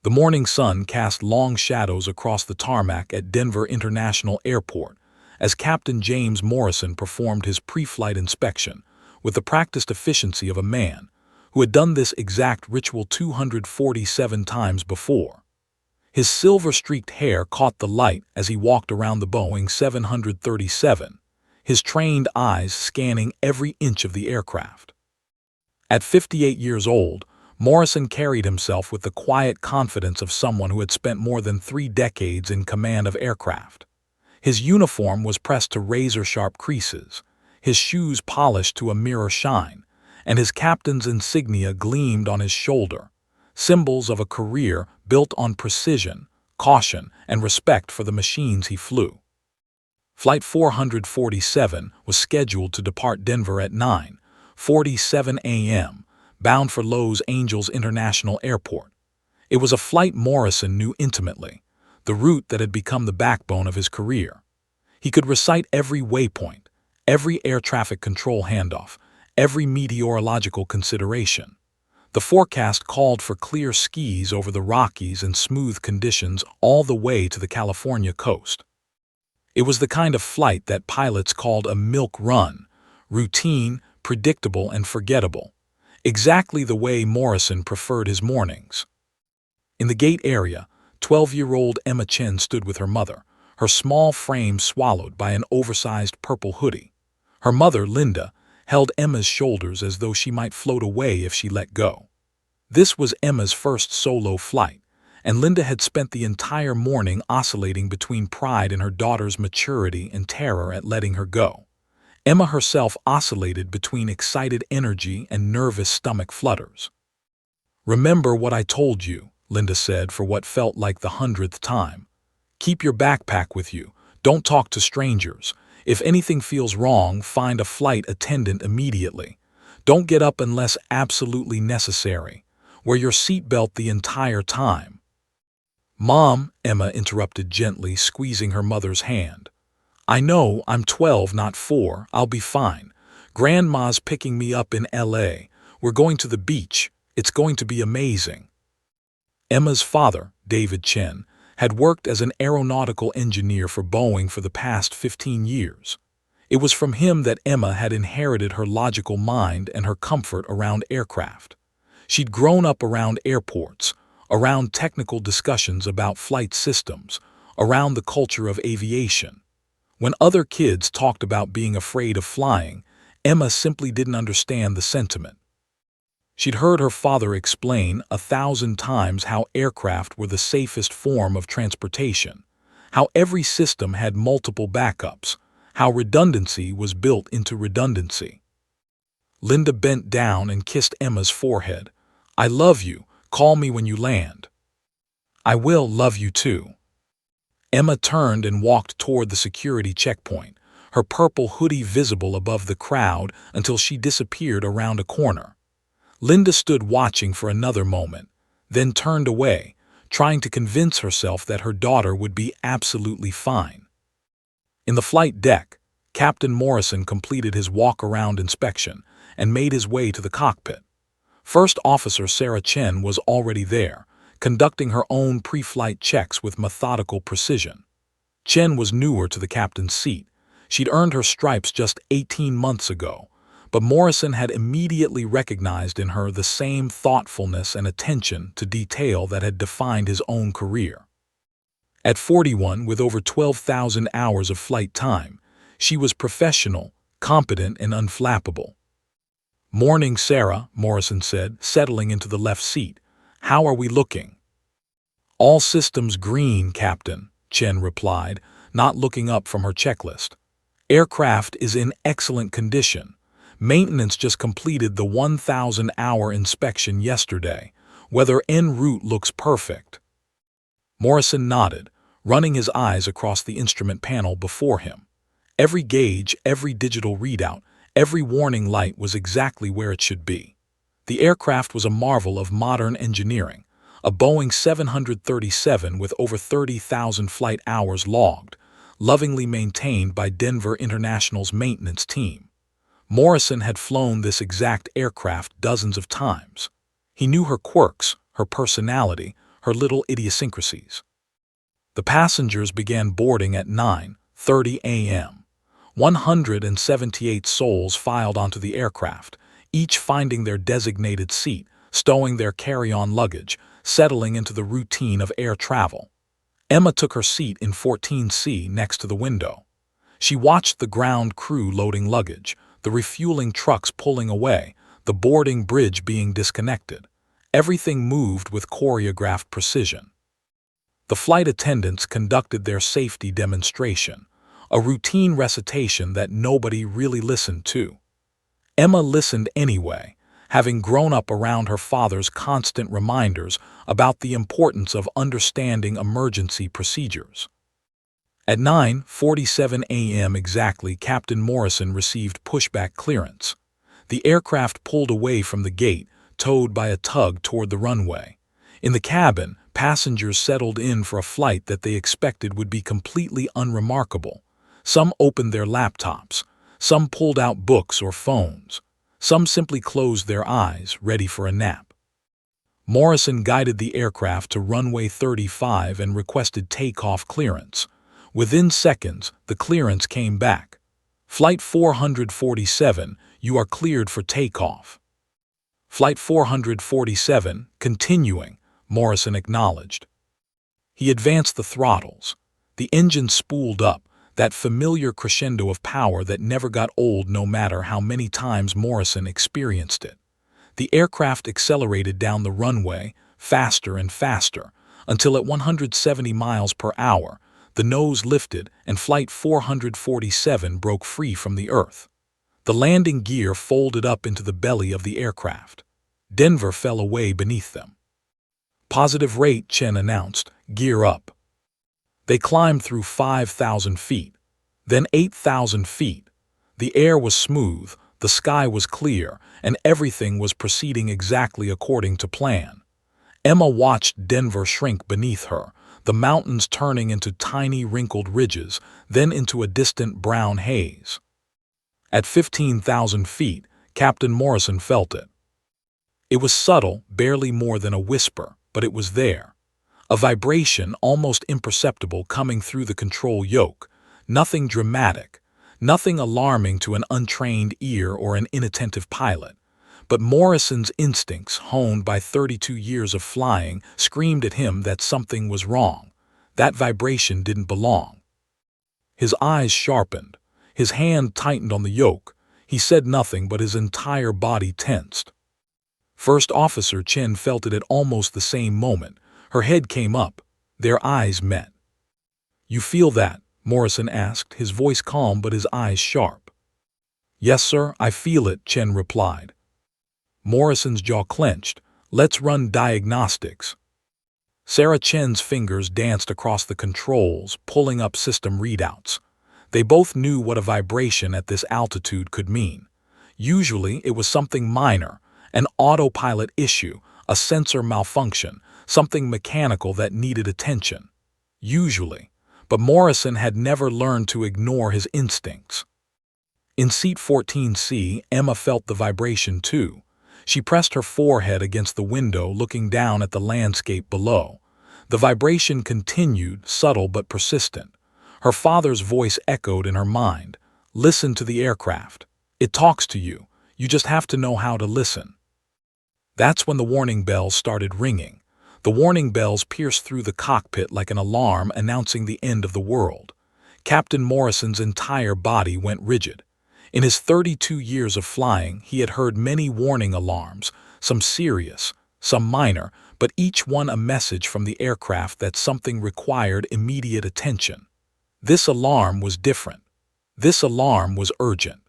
The morning sun cast long shadows across the tarmac at Denver International Airport as Captain James Morrison performed his pre-flight inspection with the practiced efficiency of a man who had done this exact ritual 247 times before. His silver-streaked hair caught the light as he walked around the Boeing 737, his trained eyes scanning every inch of the aircraft. At 58 years old, Morrison carried himself with the quiet confidence of someone who had spent more than 3 decades in command of aircraft. His uniform was pressed to razor-sharp creases, his shoes polished to a mirror shine, and his captain's insignia gleamed on his shoulder, symbols of a career built on precision, caution, and respect for the machines he flew. Flight 447 was scheduled to depart Denver at 9:47 a.m., bound for Los Angeles International Airport. It was a flight Morrison knew intimately, the route that had become the backbone of his career. He could recite every waypoint, every air traffic control handoff, every meteorological consideration. The forecast called for clear skies over the Rockies and smooth conditions all the way to the California coast. It was the kind of flight that pilots called a milk run, routine, predictable, and forgettable, exactly the way Morrison preferred his mornings. In the gate area, 12-year-old Emma Chen stood with her mother, her small frame swallowed by an oversized purple hoodie. Her mother, Linda, held Emma's shoulders as though she might float away if she let go. This was Emma's first solo flight, and Linda had spent the entire morning oscillating between pride in her daughter's maturity and terror at letting her go. Emma herself oscillated between excited energy and nervous stomach flutters. "Remember what I told you," Linda said for what felt like the 100th time. "Keep your backpack with you. Don't talk to strangers. If anything feels wrong, find a flight attendant immediately. Don't get up unless absolutely necessary. Wear your seatbelt the entire time." "Mom," Emma interrupted gently, squeezing her mother's hand. "I know, I'm 12, not 4. I'll be fine. Grandma's picking me up in LA. We're going to the beach. It's going to be amazing." Emma's father, David Chen, had worked as an aeronautical engineer for Boeing for the past 15 years. It was from him that Emma had inherited her logical mind and her comfort around aircraft. She'd grown up around airports, around technical discussions about flight systems, around the culture of aviation. When other kids talked about being afraid of flying, Emma simply didn't understand the sentiment. She'd heard her father explain 1,000 times how aircraft were the safest form of transportation, how every system had multiple backups, how redundancy was built into redundancy. Linda bent down and kissed Emma's forehead. "I love you. Call me when you land." "I will love you too." Emma turned and walked toward the security checkpoint, her purple hoodie visible above the crowd until she disappeared around a corner. Linda stood watching for another moment, then turned away, trying to convince herself that her daughter would be absolutely fine. In the flight deck, Captain Morrison completed his walk-around inspection and made his way to the cockpit. First Officer Sarah Chen was already there, conducting her own pre-flight checks with methodical precision. Chen was newer to the captain's seat. She'd earned her stripes just 18 months ago, but Morrison had immediately recognized in her the same thoughtfulness and attention to detail that had defined his own career. At 41, with over 12,000 hours of flight time, she was professional, competent, and unflappable. "Morning, Sarah," Morrison said, settling into the left seat. "How are we looking?" "All systems green, Captain," Chen replied, not looking up from her checklist. "Aircraft is in excellent condition. Maintenance just completed the 1,000-hour inspection yesterday. Weather en route looks perfect." Morrison nodded, running his eyes across the instrument panel before him. Every gauge, every digital readout, every warning light was exactly where it should be. The aircraft was a marvel of modern engineering, a Boeing 737 with over 30,000 flight hours logged, lovingly maintained by Denver International's maintenance team. Morrison had flown this exact aircraft dozens of times. He knew her quirks, her personality, her little idiosyncrasies. The passengers began boarding at 9:30 a.m. 178 souls filed onto the aircraft, each finding their designated seat, stowing their carry-on luggage, settling into the routine of air travel. Emma took her seat in 14C next to the window. She watched the ground crew loading luggage, the refueling trucks pulling away, the boarding bridge being disconnected. Everything moved with choreographed precision. The flight attendants conducted their safety demonstration, a routine recitation that nobody really listened to. Emma listened anyway, having grown up around her father's constant reminders about the importance of understanding emergency procedures. At 9:47 a.m. exactly, Captain Morrison received pushback clearance. The aircraft pulled away from the gate, towed by a tug toward the runway. In the cabin, passengers settled in for a flight that they expected would be completely unremarkable. Some opened their laptops, some pulled out books or phones, some simply closed their eyes, ready for a nap. Morrison guided the aircraft to runway 35 and requested takeoff clearance. Within seconds, the clearance came back. Flight 447, you are cleared for takeoff. Flight 447, continuing, Morrison acknowledged. He advanced the throttles. The engine spooled up, that familiar crescendo of power that never got old no matter how many times Morrison experienced it. The aircraft accelerated down the runway, faster and faster, until at 170 miles per hour, the nose lifted and Flight 447 broke free from the Earth. The landing gear folded up into the belly of the aircraft. Denver fell away beneath them. Positive rate, Chen announced. Gear up. They climbed through 5,000 feet, then 8,000 feet. The air was smooth, the sky was clear, and everything was proceeding exactly according to plan. Emma watched Denver shrink beneath her, the mountains turning into tiny wrinkled ridges, then into a distant brown haze. At 15,000 feet, Captain Morrison felt it. It was subtle, barely more than a whisper, but it was there. A vibration almost imperceptible coming through the control yoke. Nothing dramatic, nothing alarming to an untrained ear or an inattentive pilot. But Morrison's instincts, honed by 32 years of flying, screamed at him that something was wrong. That vibration didn't belong. His eyes sharpened. His hand tightened on the yoke. He said nothing, but his entire body tensed. First Officer Chen felt it at almost the same moment. Her head came up. Their eyes met. "You feel that?" Morrison asked, his voice calm but his eyes sharp. "Yes, sir, I feel it," Chen replied. Morrison's jaw clenched. "Let's run diagnostics." Sarah Chen's fingers danced across the controls, pulling up system readouts. They both knew what a vibration at this altitude could mean. Usually, it was something minor, an autopilot issue, a sensor malfunction, something mechanical that needed attention. Usually. But Morrison had never learned to ignore his instincts. In seat 14C, Emma felt the vibration too. She pressed her forehead against the window, looking down at the landscape below. The vibration continued, subtle but persistent. Her father's voice echoed in her mind. "Listen to the aircraft. It talks to you. You just have to know how to listen." That's when the warning bells started ringing. The warning bells pierced through the cockpit like an alarm announcing the end of the world. Captain Morrison's entire body went rigid. In his 32 years of flying, he had heard many warning alarms, some serious, some minor, but each one a message from the aircraft that something required immediate attention. This alarm was different. This alarm was urgent.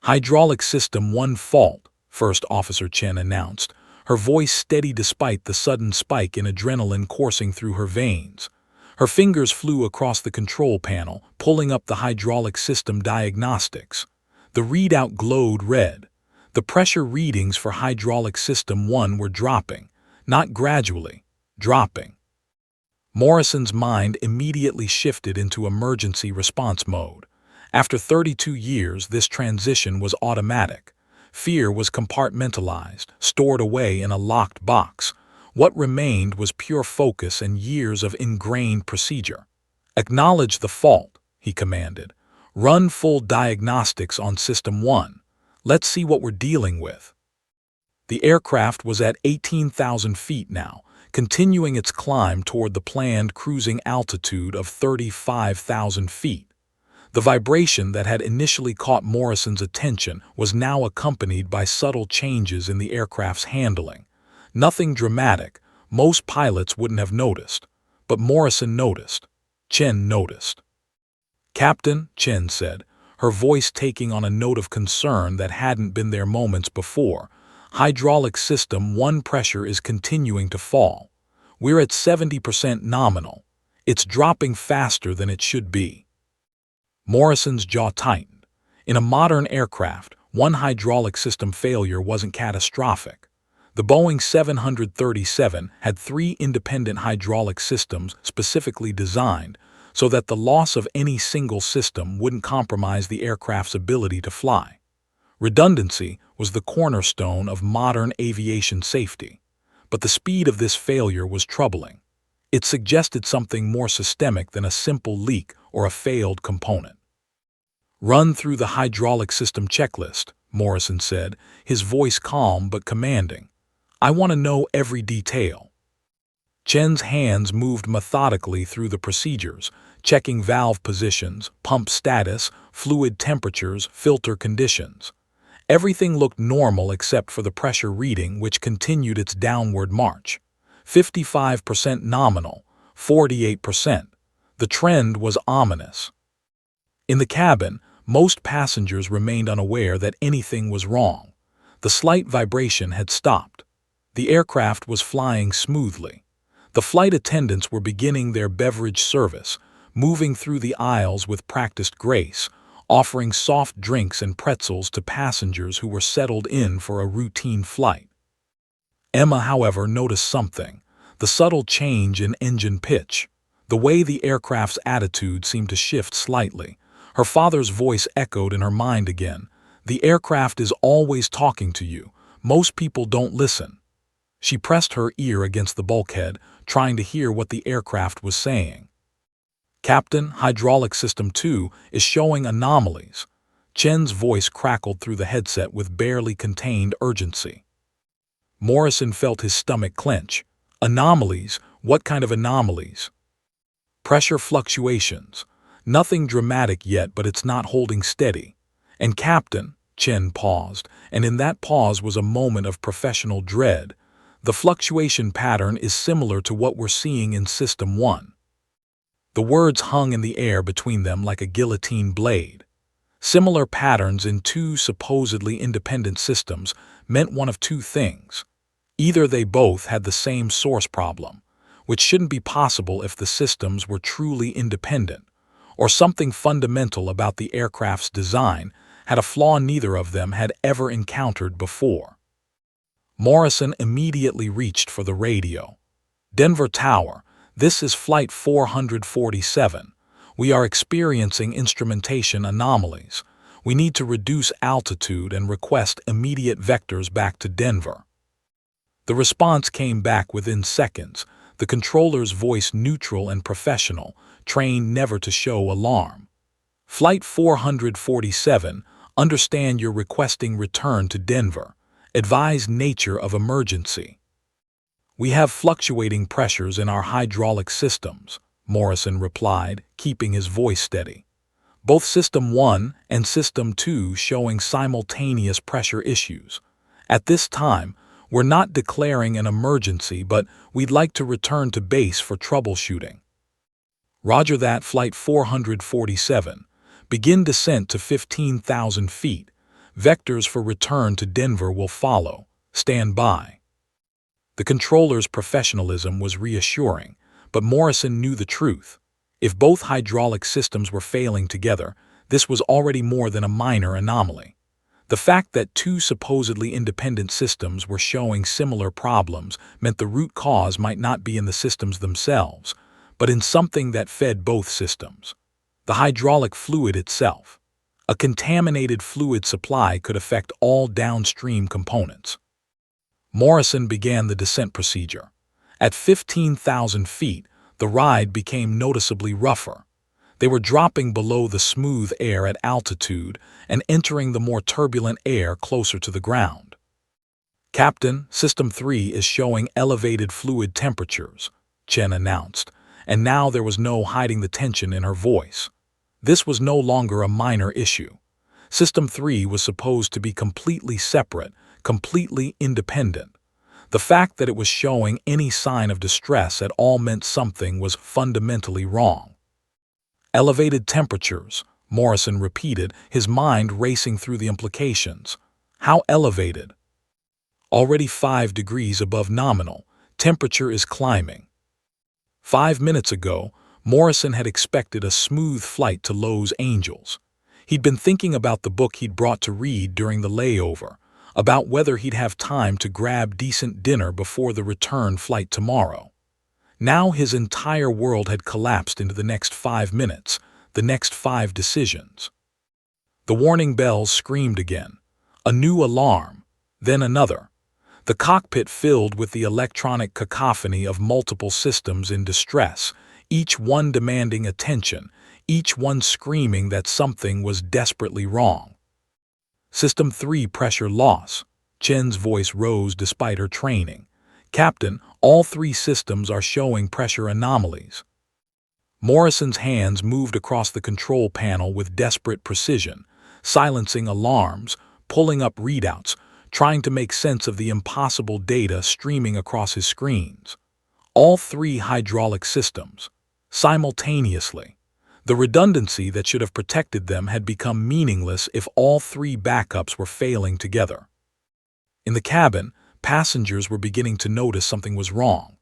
"Hydraulic system 1 fault," First Officer Chen announced, her voice steady despite the sudden spike in adrenaline coursing through her veins. Her fingers flew across the control panel, pulling up the hydraulic system diagnostics. The readout glowed red. The pressure readings for hydraulic system 1 were dropping, not gradually, dropping. Morrison's mind immediately shifted into emergency response mode. After 32 years, this transition was automatic. Fear was compartmentalized, stored away in a locked box. What remained was pure focus and years of ingrained procedure. "Acknowledge the fault," he commanded. "Run full diagnostics on System 1. Let's see what we're dealing with." The aircraft was at 18,000 feet now, continuing its climb toward the planned cruising altitude of 35,000 feet. The vibration that had initially caught Morrison's attention was now accompanied by subtle changes in the aircraft's handling. Nothing dramatic, most pilots wouldn't have noticed. But Morrison noticed. Chen noticed. "Captain," Chen said, her voice taking on a note of concern that hadn't been there moments before, "Hydraulic System 1 pressure is continuing to fall. We're at 70% nominal. It's dropping faster than it should be." Morrison's jaw tightened. In a modern aircraft, one hydraulic system failure wasn't catastrophic. The Boeing 737 had 3 independent hydraulic systems specifically designed so that the loss of any single system wouldn't compromise the aircraft's ability to fly. Redundancy was the cornerstone of modern aviation safety, but the speed of this failure was troubling. It suggested something more systemic than a simple leak or a failed component. "Run through the hydraulic system checklist," Morrison said, his voice calm but commanding. "I want to know every detail." Chen's hands moved methodically through the procedures, checking valve positions, pump status, fluid temperatures, filter conditions. Everything looked normal except for the pressure reading, which continued its downward march. 55% nominal, 48%. The trend was ominous. In the cabin, most passengers remained unaware that anything was wrong. The slight vibration had stopped. The aircraft was flying smoothly. The flight attendants were beginning their beverage service, moving through the aisles with practiced grace, offering soft drinks and pretzels to passengers who were settled in for a routine flight. Emma, however, noticed something: the subtle change in engine pitch. The way the aircraft's attitude seemed to shift slightly. Her father's voice echoed in her mind again. "The aircraft is always talking to you. Most people don't listen." She pressed her ear against the bulkhead, trying to hear what the aircraft was saying. "Captain, Hydraulic System 2 is showing anomalies." Chen's voice crackled through the headset with barely contained urgency. Morrison felt his stomach clench. "Anomalies? What kind of anomalies?" "Pressure fluctuations. Nothing dramatic yet, but it's not holding steady." "And Captain," Chen paused, and in that pause was a moment of professional dread, "the fluctuation pattern is similar to what we're seeing in System 1. The words hung in the air between them like a guillotine blade. Similar patterns in 2 supposedly independent systems meant one of 2 things. Either they both had the same source problem, which shouldn't be possible if the systems were truly independent, or something fundamental about the aircraft's design had a flaw neither of them had ever encountered before. Morrison immediately reached for the radio. "Denver Tower, this is Flight 447. We are experiencing instrumentation anomalies. We need to reduce altitude and request immediate vectors back to Denver." The response came back within seconds, the controller's voice neutral and professional, trained never to show alarm. "Flight 447, understand you're requesting return to Denver. Advise nature of emergency." "We have fluctuating pressures in our hydraulic systems," Morrison replied, keeping his voice steady. "Both System 1 and System 2 showing simultaneous pressure issues. At this time, we're not declaring an emergency, but we'd like to return to base for troubleshooting." "Roger that, Flight 447. Begin descent to 15,000 feet. Vectors for return to Denver will follow. Stand by." The controller's professionalism was reassuring, but Morrison knew the truth. If both hydraulic systems were failing together, this was already more than a minor anomaly. The fact that 2 supposedly independent systems were showing similar problems meant the root cause might not be in the systems themselves, but in something that fed both systems: the hydraulic fluid itself. A contaminated fluid supply could affect all downstream components. Morrison began the descent procedure. At 15,000 feet, the ride became noticeably rougher. They were dropping below the smooth air at altitude and entering the more turbulent air closer to the ground. "Captain, System 3 is showing elevated fluid temperatures," Chen announced, and now there was no hiding the tension in her voice. This was no longer a minor issue. System 3 was supposed to be completely separate, completely independent. The fact that it was showing any sign of distress at all meant something was fundamentally wrong. "Elevated temperatures," Morrison repeated, his mind racing through the implications. "How elevated?" "Already 5 degrees above nominal. Temperature is climbing." 5 minutes ago, Morrison had expected a smooth flight to Los Angeles. He'd been thinking about the book he'd brought to read during the layover, about whether he'd have time to grab decent dinner before the return flight tomorrow. Now his entire world had collapsed into the next 5 minutes, the next 5 decisions. The warning bells screamed again. A new alarm, then another. The cockpit filled with the electronic cacophony of multiple systems in distress, each one demanding attention, each one screaming that something was desperately wrong. "System 3 pressure loss." Chen's voice rose despite her training. "Captain, all 3 systems are showing pressure anomalies." Morrison's hands moved across the control panel with desperate precision, silencing alarms, pulling up readouts, trying to make sense of the impossible data streaming across his screens. All 3 hydraulic systems, simultaneously. The redundancy that should have protected them had become meaningless if all 3 backups were failing together. In the cabin, passengers were beginning to notice something was wrong.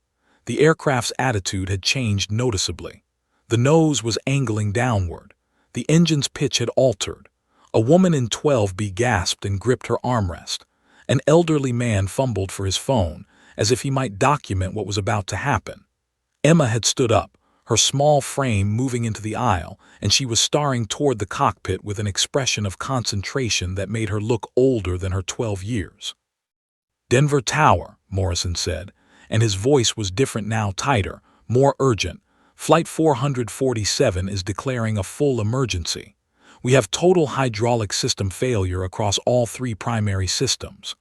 The aircraft's attitude had changed noticeably. The nose was angling downward. The engine's pitch had altered. A woman in 12B gasped and gripped her armrest. An elderly man fumbled for his phone, as if he might document what was about to happen. Emma had stood up, her small frame moving into the aisle, and she was staring toward the cockpit with an expression of concentration that made her look older than her 12 years. "Denver Tower," Morrison said, and his voice was different now, tighter, more urgent. "Flight 447 is declaring a full emergency. We have total hydraulic system failure across all 3 primary systems.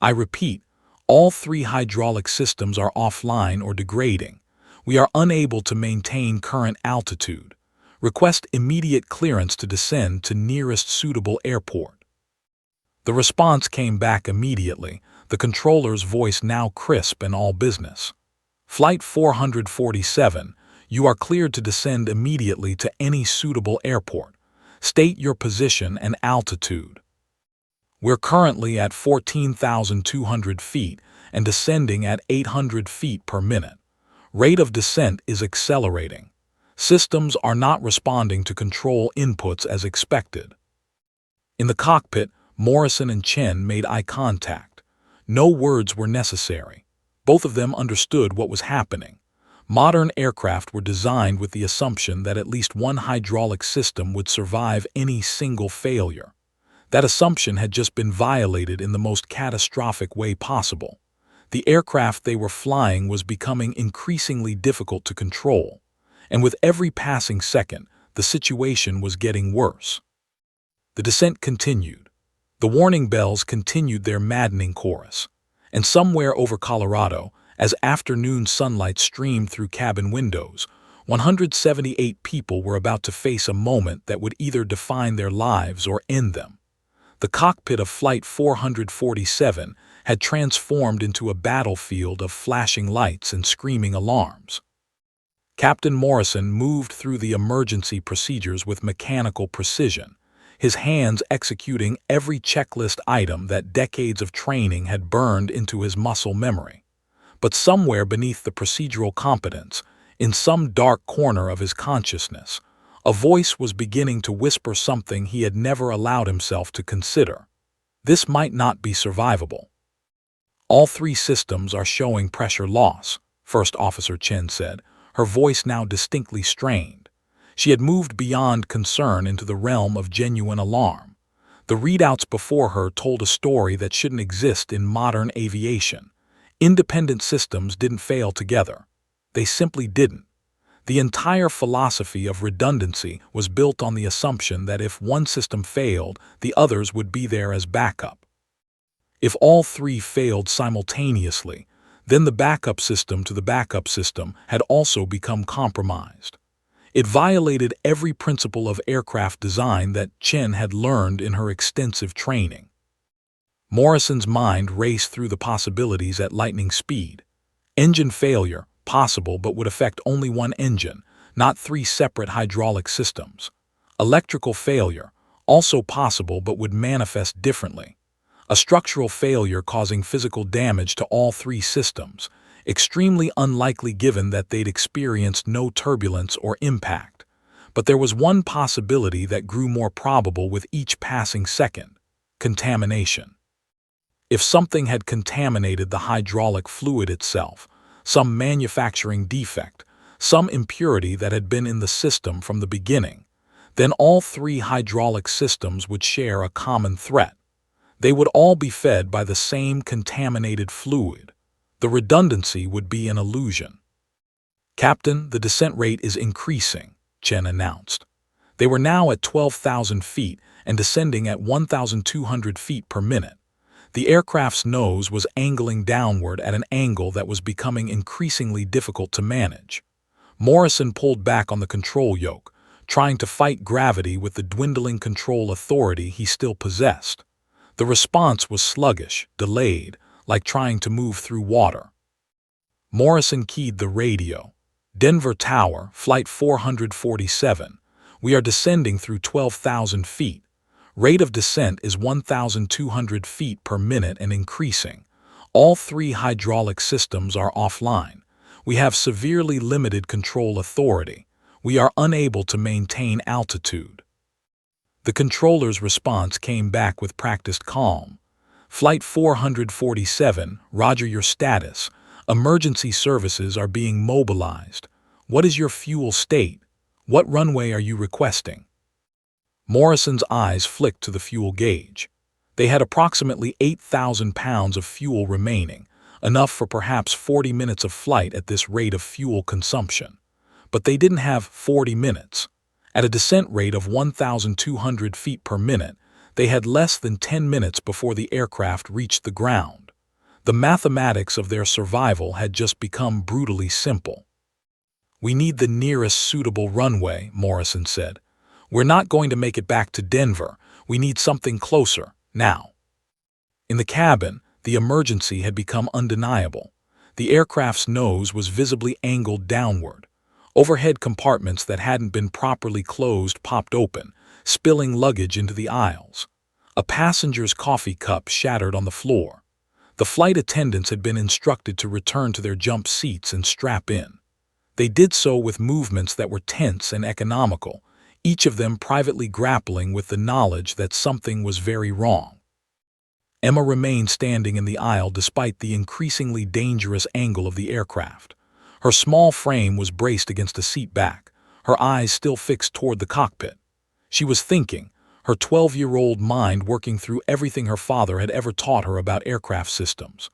I repeat, all 3 hydraulic systems are offline or degrading. We are unable to maintain current altitude. Request immediate clearance to descend to nearest suitable airport." The response came back immediately, the controller's voice now crisp and all business. "Flight 447, you are cleared to descend immediately to any suitable airport. State your position and altitude." "We're currently at 14,200 feet and descending at 800 feet per minute. Rate of descent is accelerating. Systems are not responding to control inputs as expected." In the cockpit, Morrison and Chen made eye contact. No words were necessary. Both of them understood what was happening. Modern aircraft were designed with the assumption that at least one hydraulic system would survive any single failure. That assumption had just been violated in the most catastrophic way possible. The aircraft they were flying was becoming increasingly difficult to control, and with every passing second, the situation was getting worse. The descent continued. The warning bells continued their maddening chorus, and somewhere over Colorado, as afternoon sunlight streamed through cabin windows, 178 people were about to face a moment that would either define their lives or end them. The cockpit of Flight 447 had transformed into a battlefield of flashing lights and screaming alarms. Captain Morrison moved through the emergency procedures with mechanical precision, his hands executing every checklist item that decades of training had burned into his muscle memory. But somewhere beneath the procedural competence, in some dark corner of his consciousness, a voice was beginning to whisper something he had never allowed himself to consider. This might not be survivable. "All 3 systems are showing pressure loss," First Officer Chen said, her voice now distinctly strained. She had moved beyond concern into the realm of genuine alarm. The readouts before her told a story that shouldn't exist in modern aviation. Independent systems didn't fail together. They simply didn't. The entire philosophy of redundancy was built on the assumption that if one system failed, the others would be there as backup. If all three failed simultaneously, then the backup system to the backup system had also become compromised. It violated every principle of aircraft design that Chen had learned in her extensive training. Morrison's mind raced through the possibilities at lightning speed. Engine failure, possible but would affect only one engine, not three separate hydraulic systems. Electrical failure, also possible but would manifest differently. A structural failure causing physical damage to all three systems, extremely unlikely given that they'd experienced no turbulence or impact. But there was one possibility that grew more probable with each passing second: contamination. If something had contaminated the hydraulic fluid itself, some manufacturing defect, some impurity that had been in the system from the beginning, then all three hydraulic systems would share a common threat. They would all be fed by the same contaminated fluid. The redundancy would be an illusion. "Captain, the descent rate is increasing," Chen announced. They were now at 12,000 feet and descending at 1,200 feet per minute. The aircraft's nose was angling downward at an angle that was becoming increasingly difficult to manage. Morrison pulled back on the control yoke, trying to fight gravity with the dwindling control authority he still possessed. The response was sluggish, delayed, like trying to move through water. Morrison keyed the radio. "Denver Tower, Flight 447. We are descending through 12,000 feet. Rate of descent is 1,200 feet per minute and increasing. All three hydraulic systems are offline. We have severely limited control authority. We are unable to maintain altitude." The controller's response came back with practiced calm. "Flight 447, roger your status. Emergency services are being mobilized. What is your fuel state? What runway are you requesting?" Morrison's eyes flicked to the fuel gauge. They had approximately 8,000 pounds of fuel remaining, enough for perhaps 40 minutes of flight at this rate of fuel consumption. But they didn't have 40 minutes. At a descent rate of 1,200 feet per minute, they had less than 10 minutes before the aircraft reached the ground. The mathematics of their survival had just become brutally simple. "We need the nearest suitable runway," Morrison said. "We're not going to make it back to Denver. We need something closer, now." In the cabin, the emergency had become undeniable. The aircraft's nose was visibly angled downward. Overhead compartments that hadn't been properly closed popped open, spilling luggage into the aisles. A passenger's coffee cup shattered on the floor. The flight attendants had been instructed to return to their jump seats and strap in. They did so with movements that were tense and economical, each of them privately grappling with the knowledge that something was very wrong. Emma remained standing in the aisle despite the increasingly dangerous angle of the aircraft. Her small frame was braced against a seat back, her eyes still fixed toward the cockpit. She was thinking, her 12-year-old mind working through everything her father had ever taught her about aircraft systems.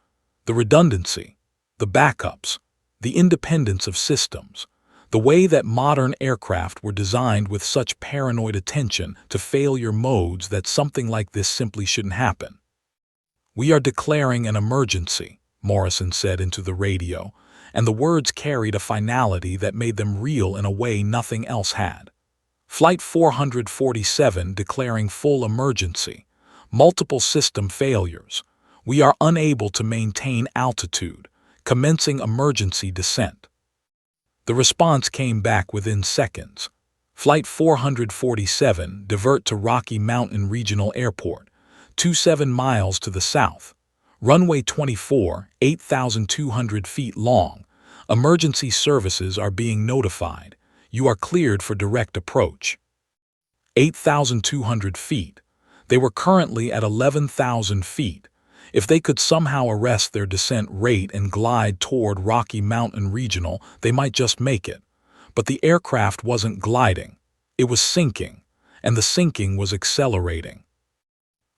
The redundancy, the backups, the independence of systems. The way that modern aircraft were designed with such paranoid attention to failure modes that something like this simply shouldn't happen. "We are declaring an emergency," Morrison said into the radio, and the words carried a finality that made them real in a way nothing else had. "Flight 447 declaring full emergency. Multiple system failures. We are unable to maintain altitude. Commencing emergency descent." The response came back within seconds. "Flight 447, divert to Rocky Mountain Regional Airport, 27 miles to the south. Runway 24, 8,200 feet long. Emergency services are being notified. You are cleared for direct approach." 8,200 feet. They were currently at 11,000 feet. If they could somehow arrest their descent rate and glide toward Rocky Mountain Regional, they might just make it. But the aircraft wasn't gliding. It was sinking, and the sinking was accelerating.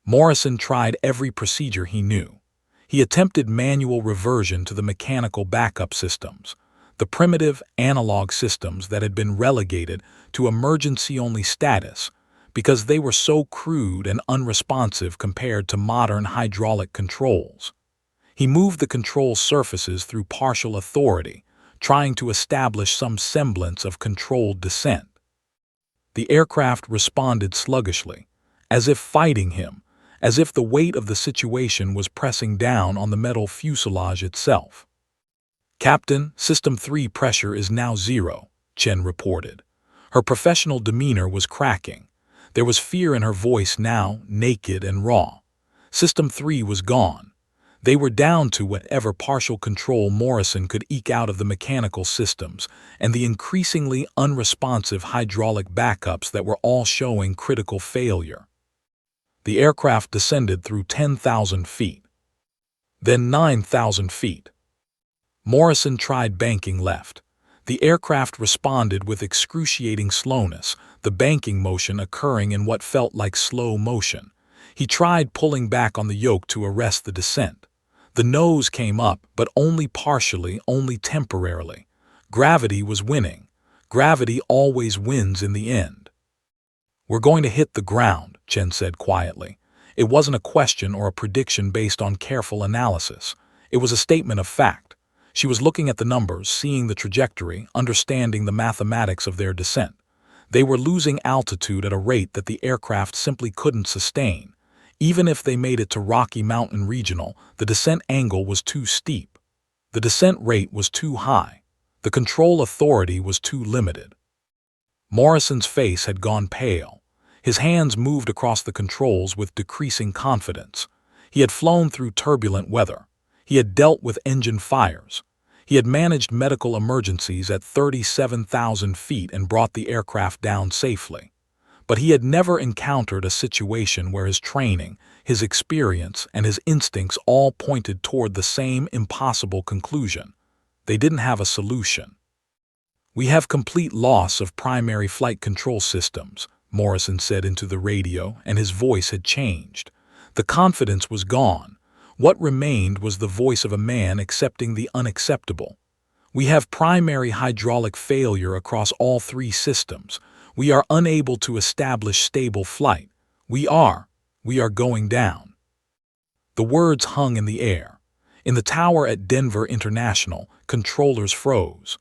Morrison tried every procedure he knew. He attempted manual reversion to the mechanical backup systems, the primitive analog systems that had been relegated to emergency-only status because they were so crude and unresponsive compared to modern hydraulic controls. He moved the control surfaces through partial authority, trying to establish some semblance of controlled descent. The aircraft responded sluggishly, as if fighting him, as if the weight of the situation was pressing down on the metal fuselage itself. "Captain, System 3 pressure is now 0, Chen reported. Her professional demeanor was cracking. There was fear in her voice now, naked and raw. System 3 was gone. They were down to whatever partial control Morrison could eke out of the mechanical systems and the increasingly unresponsive hydraulic backups that were all showing critical failure. The aircraft descended through 10,000 feet. Then 9,000 feet. Morrison tried banking left. The aircraft responded with excruciating slowness, the banking motion occurring in what felt like slow motion. He tried pulling back on the yoke to arrest the descent. The nose came up, but only partially, only temporarily. Gravity was winning. Gravity always wins in the end. "We're going to hit the ground," Chen said quietly. It wasn't a question or a prediction based on careful analysis. It was a statement of fact. She was looking at the numbers, seeing the trajectory, understanding the mathematics of their descent. They were losing altitude at a rate that the aircraft simply couldn't sustain. Even if they made it to Rocky Mountain Regional, the descent angle was too steep. The descent rate was too high. The control authority was too limited. Morrison's face had gone pale. His hands moved across the controls with decreasing confidence. He had flown through turbulent weather. He had dealt with engine fires. He had managed medical emergencies at 37,000 feet and brought the aircraft down safely. But he had never encountered a situation where his training, his experience, and his instincts all pointed toward the same impossible conclusion. They didn't have a solution. "We have complete loss of primary flight control systems," Morrison said into the radio, and his voice had changed. The confidence was gone. What remained was the voice of a man accepting the unacceptable. "We have primary hydraulic failure across all 3 systems. We are unable to establish stable flight. We are going down." The words hung in the air. In the tower at Denver International, controllers froze.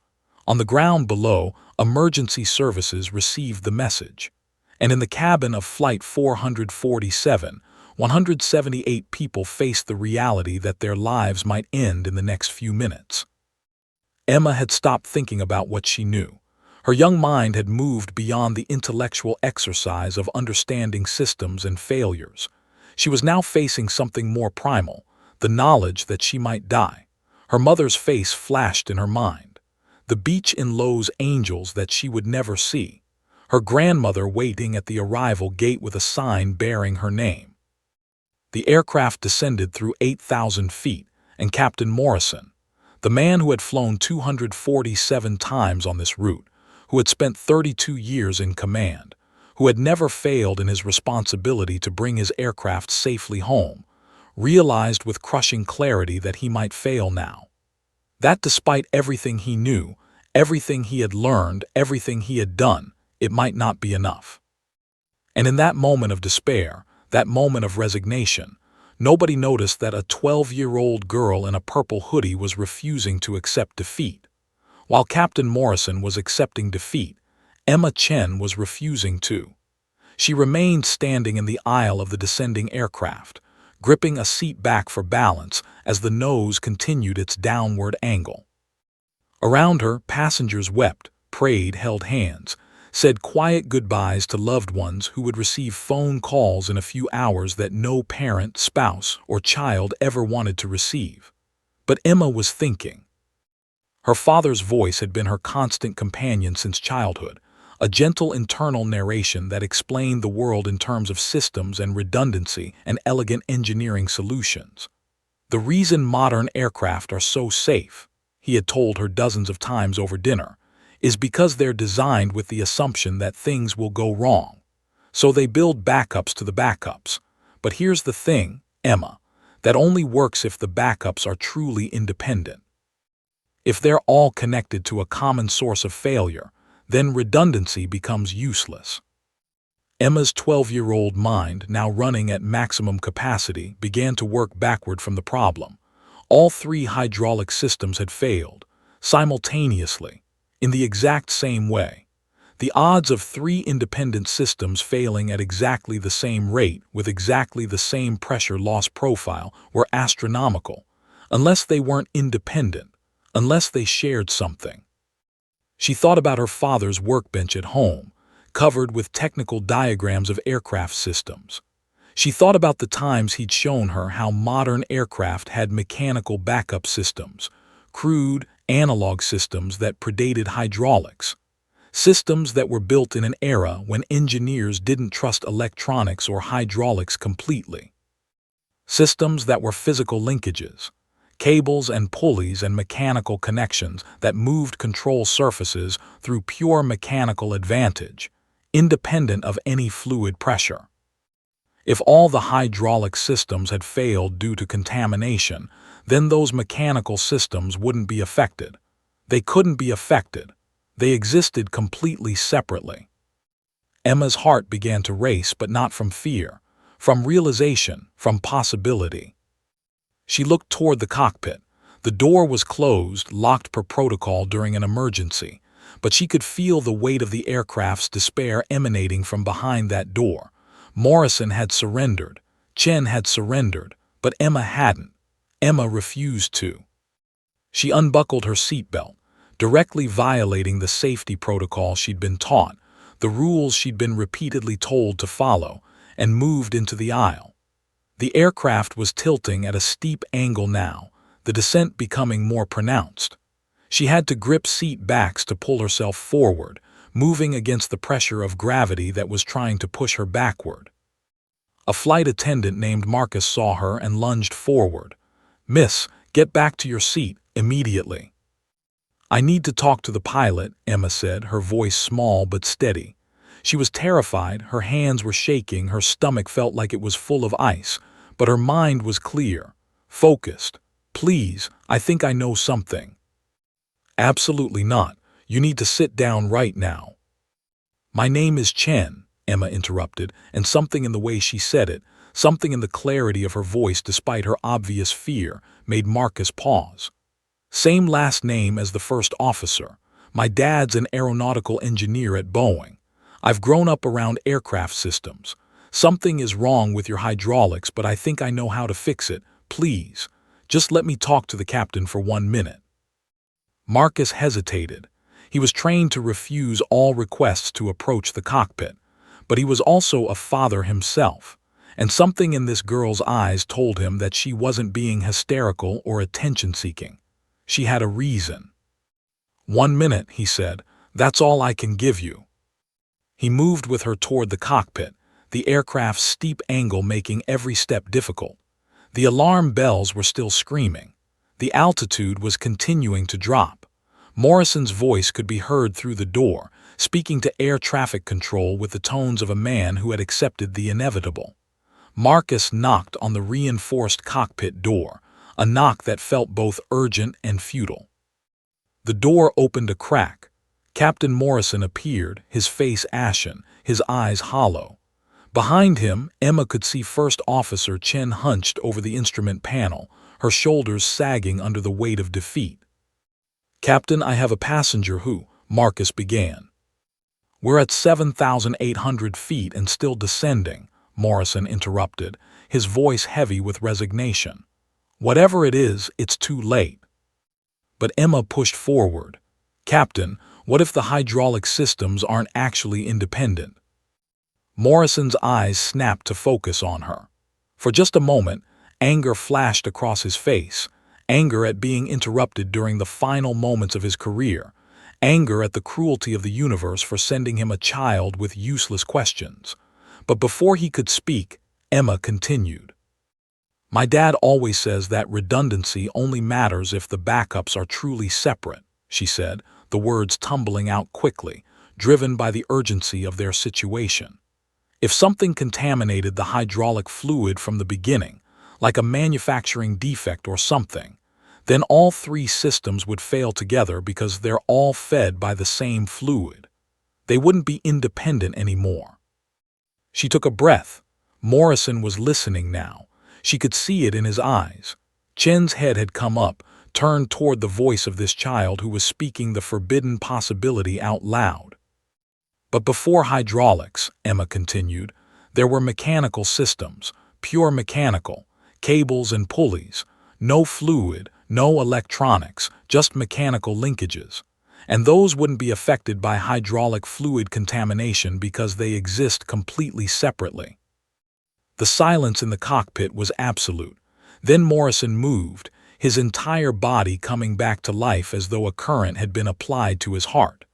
On the ground below, emergency services received the message. And in the cabin of Flight 447, 178 people faced the reality that their lives might end in the next few minutes. Emma had stopped thinking about what she knew. Her young mind had moved beyond the intellectual exercise of understanding systems and failures. She was now facing something more primal, the knowledge that she might die. Her mother's face flashed in her mind. The beach in Los Angeles that she would never see. Her grandmother waiting at the arrival gate with a sign bearing her name. The aircraft descended through 8,000 feet, and Captain Morrison, the man who had flown 247 times on this route, who had spent 32 years in command, who had never failed in his responsibility to bring his aircraft safely home, realized with crushing clarity that he might fail now. That despite everything he knew, everything he had learned, everything he had done, it might not be enough. And in that moment of despair, that moment of resignation, nobody noticed that a 12-year-old girl in a purple hoodie was refusing to accept defeat. While Captain Morrison was accepting defeat, Emma Chen was refusing to. She remained standing in the aisle of the descending aircraft, gripping a seat back for balance as the nose continued its downward angle. Around her, passengers wept, prayed, held hands, said quiet goodbyes to loved ones who would receive phone calls in a few hours that no parent, spouse, or child ever wanted to receive. But Emma was thinking. Her father's voice had been her constant companion since childhood, a gentle internal narration that explained the world in terms of systems and redundancy and elegant engineering solutions. "The reason modern aircraft are so safe," he had told her dozens of times over dinner, "is because they're designed with the assumption that things will go wrong. So they build backups to the backups. But here's the thing, Emma. that only works if the backups are truly independent. If they're all connected to a common source of failure, then redundancy becomes useless. Emma's 12-year-old mind, now running at maximum capacity, began to work backward from the problem. All three hydraulic systems had failed, simultaneously, in the exact same way. The odds of three independent systems failing at exactly the same rate with exactly the same pressure loss profile were astronomical, unless they weren't independent, unless they shared something. She thought about her father's workbench at home, covered with technical diagrams of aircraft systems. She thought about the times he'd shown her how modern aircraft had mechanical backup systems, crude, analog systems that predated hydraulics, systems that were built in an era when engineers didn't trust electronics or hydraulics completely. Systems that were physical linkages, cables and pulleys and mechanical connections that moved control surfaces through pure mechanical advantage, independent of any fluid pressure. If all the hydraulic systems had failed due to contamination, then those mechanical systems wouldn't be affected. They couldn't be affected. They existed completely separately. Emma's heart began to race, but not from fear, from realization, from possibility. She looked toward the cockpit. The door was closed, locked per protocol during an emergency, but she could feel the weight of the aircraft's despair emanating from behind that door. Morrison had surrendered, Chen had surrendered, but Emma hadn't. Emma refused to. She unbuckled her seatbelt, directly violating the safety protocol she'd been taught, the rules she'd been repeatedly told to follow, and moved into the aisle. The aircraft was tilting at a steep angle now, the descent becoming more pronounced. She had to grip seat backs to pull herself forward, moving against the pressure of gravity that was trying to push her backward. A flight attendant named Marcus saw her and lunged forward. "Miss, get back to your seat, immediately." "I need to talk to the pilot," Emma said, her voice small but steady. She was terrified, her hands were shaking, her stomach felt like it was full of ice, but her mind was clear, focused. "Please, I think I know something." "Absolutely not. You need to sit down right now." "My name is Chen," Emma interrupted, and something in the way she said it, something in the clarity of her voice despite her obvious fear, made Marcus pause. "Same last name as the first officer. My dad's an aeronautical engineer at Boeing. I've grown up around aircraft systems. Something is wrong with your hydraulics, but I think I know how to fix it. Please, just let me talk to the captain for 1 minute." Marcus hesitated. He was trained to refuse all requests to approach the cockpit, but he was also a father himself, and something in this girl's eyes told him that she wasn't being hysterical or attention-seeking. She had a reason. "1 minute," he said. "That's all I can give you." He moved with her toward the cockpit, the aircraft's steep angle making every step difficult. The alarm bells were still screaming. The altitude was continuing to drop. Morrison's voice could be heard through the door, speaking to air traffic control with the tones of a man who had accepted the inevitable. Marcus knocked on the reinforced cockpit door, a knock that felt both urgent and futile. The door opened a crack. Captain Morrison appeared, his face ashen, his eyes hollow. Behind him, Emma could see First Officer Chen hunched over the instrument panel, her shoulders sagging under the weight of defeat. "Captain, I have a passenger who," Marcus began. "We're at 7,800 feet and still descending," Morrison interrupted, his voice heavy with resignation. "Whatever it is, it's too late." But Emma pushed forward. "Captain, what if the hydraulic systems aren't actually independent?" Morrison's eyes snapped to focus on her. For just a moment, anger flashed across his face, anger at being interrupted during the final moments of his career, anger at the cruelty of the universe for sending him a child with useless questions. But before he could speak, Emma continued. "My dad always says that redundancy only matters if the backups are truly separate," she said, the words tumbling out quickly, driven by the urgency of their situation. "If something contaminated the hydraulic fluid from the beginning, like a manufacturing defect or something. Then all three systems would fail together because they're all fed by the same fluid. They wouldn't be independent anymore. She took a breath. Morrison was listening now. She could see it in his eyes. Chen's head had come up, turned toward the voice of this child who was speaking the forbidden possibility out loud. But before hydraulics, Emma continued, there were mechanical systems, pure mechanical, cables and pulleys, no fluid, no electronics, just mechanical linkages. And those wouldn't be affected by hydraulic fluid contamination because they exist completely separately. The silence in the cockpit was absolute. Then Morrison moved, his entire body coming back to life as though a current had been applied to his heart.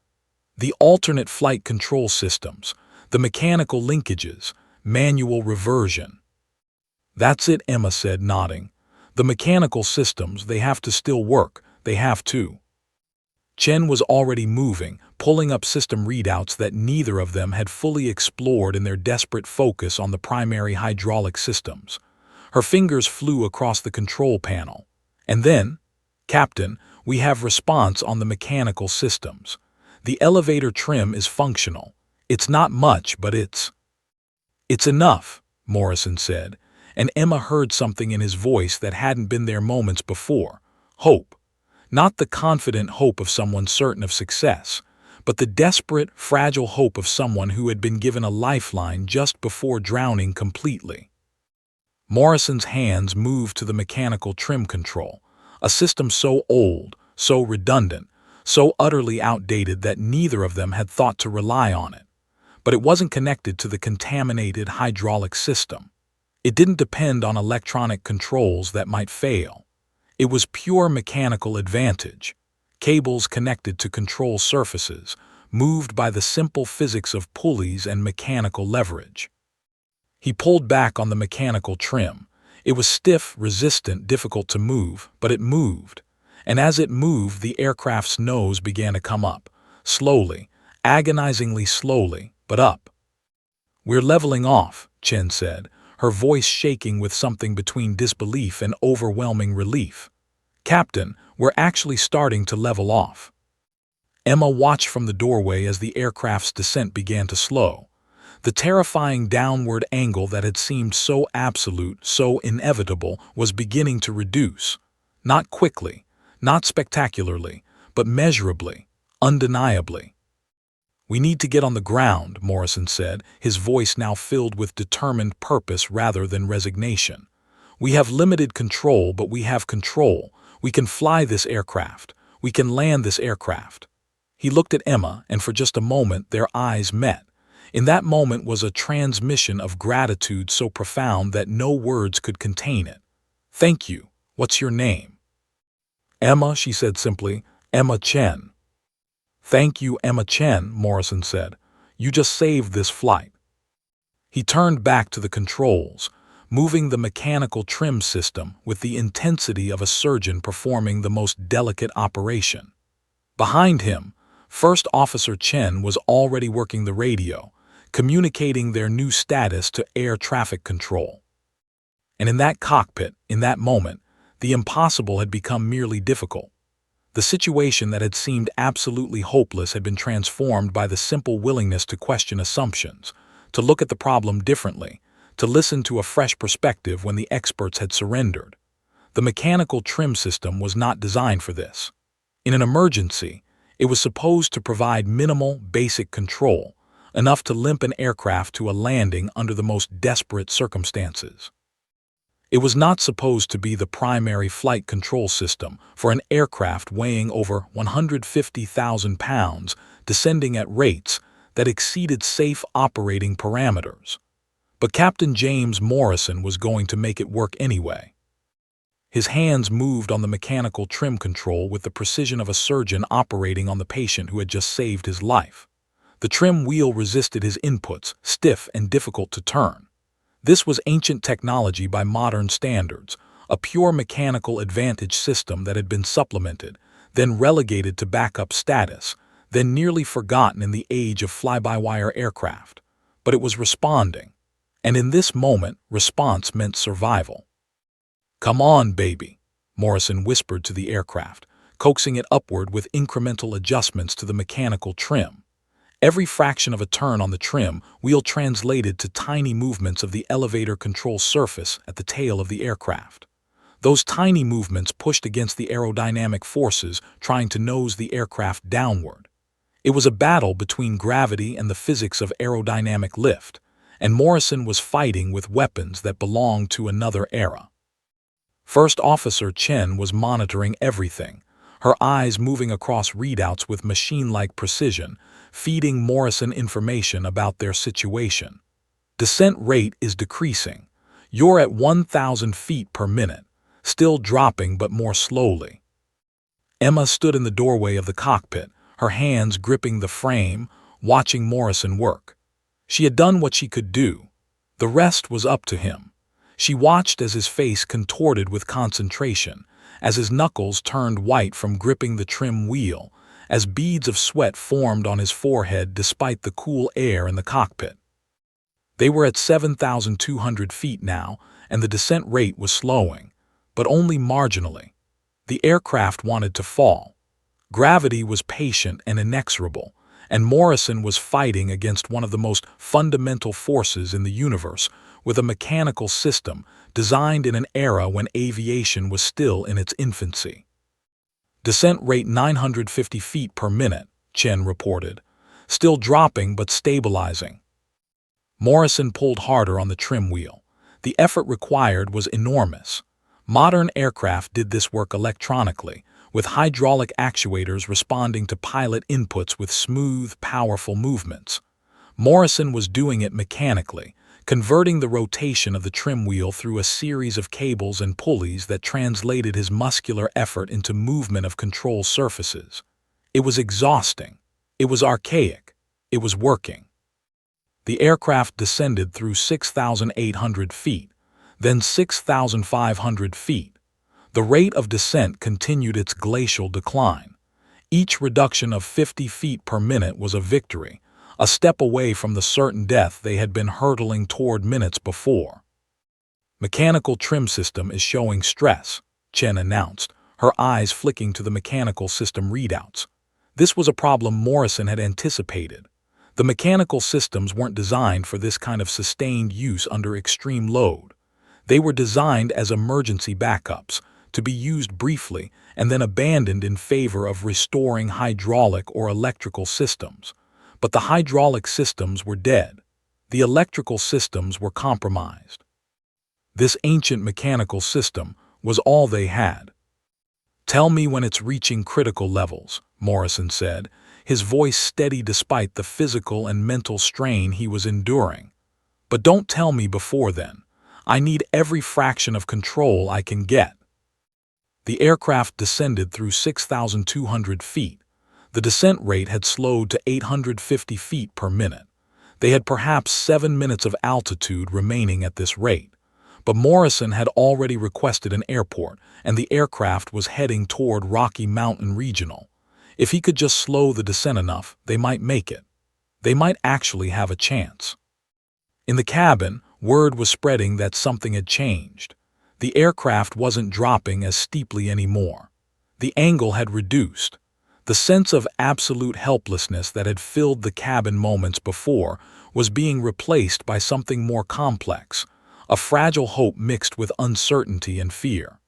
The alternate flight control systems, the mechanical linkages, manual reversion. That's it, Emma said, nodding. The mechanical systems, they have to still work, they have to. Chen was already moving, pulling up system readouts that neither of them had fully explored in their desperate focus on the primary hydraulic systems. Her fingers flew across the control panel. And then, Captain, we have response on the mechanical systems. The elevator trim is functional. It's not much, but it's enough, Morrison said, and Emma heard something in his voice that hadn't been there moments before. Hope. Not the confident hope of someone certain of success, but the desperate, fragile hope of someone who had been given a lifeline just before drowning completely. Morrison's hands moved to the mechanical trim control, a system so old, so redundant, so utterly outdated that neither of them had thought to rely on it. But it wasn't connected to the contaminated hydraulic system. It didn't depend on electronic controls that might fail. It was pure mechanical advantage, cables connected to control surfaces, moved by the simple physics of pulleys and mechanical leverage. He pulled back on the mechanical trim. It was stiff, resistant, difficult to move, but it moved. And as it moved, the aircraft's nose began to come up, slowly, agonizingly slowly, but up. We're leveling off, Chen said, her voice shaking with something between disbelief and overwhelming relief. Captain, we're actually starting to level off. Emma watched from the doorway as the aircraft's descent began to slow. The terrifying downward angle that had seemed so absolute, so inevitable, was beginning to reduce. Not quickly, not spectacularly, but measurably, undeniably. We need to get on the ground, Morrison said, his voice now filled with determined purpose rather than resignation. We have limited control, but we have control. We can fly this aircraft. We can land this aircraft. He looked at Emma, and for just a moment their eyes met. In that moment was a transmission of gratitude so profound that no words could contain it. Thank you. What's your name? Emma, she said simply. Emma Chen. Thank you, Emma Chen, Morrison said. You just saved this flight. He turned back to the controls, moving the mechanical trim system with the intensity of a surgeon performing the most delicate operation. Behind him, First Officer Chen was already working the radio, communicating their new status to air traffic control. And in that cockpit, in that moment, the impossible had become merely difficult. The situation that had seemed absolutely hopeless had been transformed by the simple willingness to question assumptions, to look at the problem differently, to listen to a fresh perspective when the experts had surrendered. The mechanical trim system was not designed for this. In an emergency, it was supposed to provide minimal, basic control, enough to limp an aircraft to a landing under the most desperate circumstances. It was not supposed to be the primary flight control system for an aircraft weighing over 150,000 pounds, descending at rates that exceeded safe operating parameters. But Captain James Morrison was going to make it work anyway. His hands moved on the mechanical trim control with the precision of a surgeon operating on the patient who had just saved his life. The trim wheel resisted his inputs, stiff and difficult to turn. This was ancient technology by modern standards, a pure mechanical advantage system that had been supplemented, then relegated to backup status, then nearly forgotten in the age of fly-by-wire aircraft. But it was responding. And in this moment, response meant survival. "Come on, baby," Morrison whispered to the aircraft, coaxing it upward with incremental adjustments to the mechanical trim. Every fraction of a turn on the trim wheel translated to tiny movements of the elevator control surface at the tail of the aircraft. Those tiny movements pushed against the aerodynamic forces trying to nose the aircraft downward. It was a battle between gravity and the physics of aerodynamic lift, and Morrison was fighting with weapons that belonged to another era. First Officer Chen was monitoring everything, her eyes moving across readouts with machine-like precision, feeding Morrison information about their situation. "Descent rate is decreasing. You're at 1,000 feet per minute, still dropping but more slowly." Emma stood in the doorway of the cockpit, her hands gripping the frame, watching Morrison work. She had done what she could do. The rest was up to him. She watched as his face contorted with concentration, as his knuckles turned white from gripping the trim wheel, as beads of sweat formed on his forehead despite the cool air in the cockpit. They were at 7,200 feet now, and the descent rate was slowing, but only marginally. The aircraft wanted to fall. Gravity was patient and inexorable, and Morrison was fighting against one of the most fundamental forces in the universe, with a mechanical system designed in an era when aviation was still in its infancy. "Descent rate 950 feet per minute, Chen reported, still dropping but stabilizing." Morrison pulled harder on the trim wheel. The effort required was enormous. Modern aircraft did this work electronically, with hydraulic actuators responding to pilot inputs with smooth, powerful movements. Morrison was doing it mechanically, converting the rotation of the trim wheel through a series of cables and pulleys that translated his muscular effort into movement of control surfaces. It was exhausting. It was archaic. It was working. The aircraft descended through 6,800 feet, then 6,500 feet. The rate of descent continued its glacial decline. Each reduction of 50 feet per minute was a victory, a step away from the certain death they had been hurtling toward minutes before. "Mechanical trim system is showing stress," Chen announced, her eyes flicking to the mechanical system readouts. This was a problem Morrison had anticipated. The mechanical systems weren't designed for this kind of sustained use under extreme load. They were designed as emergency backups, to be used briefly and then abandoned in favor of restoring hydraulic or electrical systems. But the hydraulic systems were dead. The electrical systems were compromised. This ancient mechanical system was all they had. "Tell me when it's reaching critical levels," Morrison said, his voice steady despite the physical and mental strain he was enduring. "But don't tell me before then. I need every fraction of control I can get." The aircraft descended through 6,200 feet. The descent rate had slowed to 850 feet per minute. They had perhaps 7 minutes of altitude remaining at this rate. But Morrison had already requested an airport, and the aircraft was heading toward Rocky Mountain Regional. If he could just slow the descent enough, they might make it. They might actually have a chance. In the cabin, word was spreading that something had changed. The aircraft wasn't dropping as steeply anymore. The angle had reduced. The sense of absolute helplessness that had filled the cabin moments before was being replaced by something more complex, a fragile hope mixed with uncertainty and fear.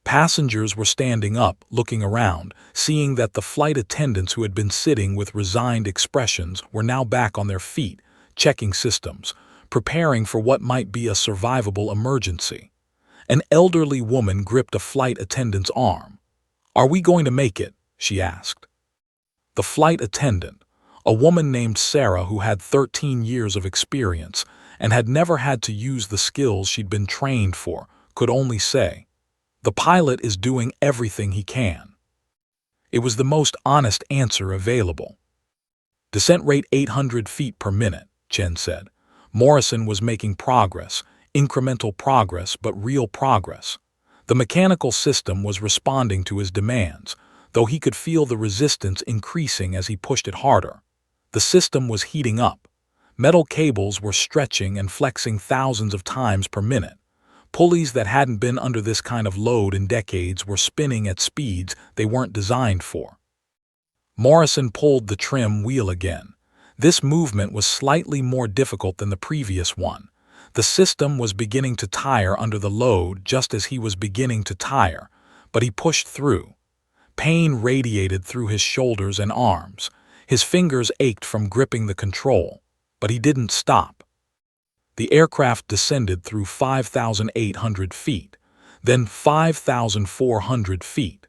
Passengers were standing up, looking around, seeing that the flight attendants who had been sitting with resigned expressions were now back on their feet, checking systems, preparing for what might be a survivable emergency. An elderly woman gripped a flight attendant's arm. "Are we going to make it?" she asked. The flight attendant, a woman named Sarah who had 13 years of experience and had never had to use the skills she'd been trained for, could only say, "The pilot is doing everything he can." It was the most honest answer available. "Descent rate 800 feet per minute, Chen said. Morrison was making progress, incremental progress, but real progress. The mechanical system was responding to his demands, though he could feel the resistance increasing as he pushed it harder. The system was heating up. Metal cables were stretching and flexing thousands of times per minute. Pulleys that hadn't been under this kind of load in decades were spinning at speeds they weren't designed for. Morrison pulled the trim wheel again. This movement was slightly more difficult than the previous one. The system was beginning to tire under the load just as he was beginning to tire, but he pushed through. Pain radiated through his shoulders and arms. His fingers ached from gripping the control, but he didn't stop. The aircraft descended through 5,800 feet, then 5,400 feet.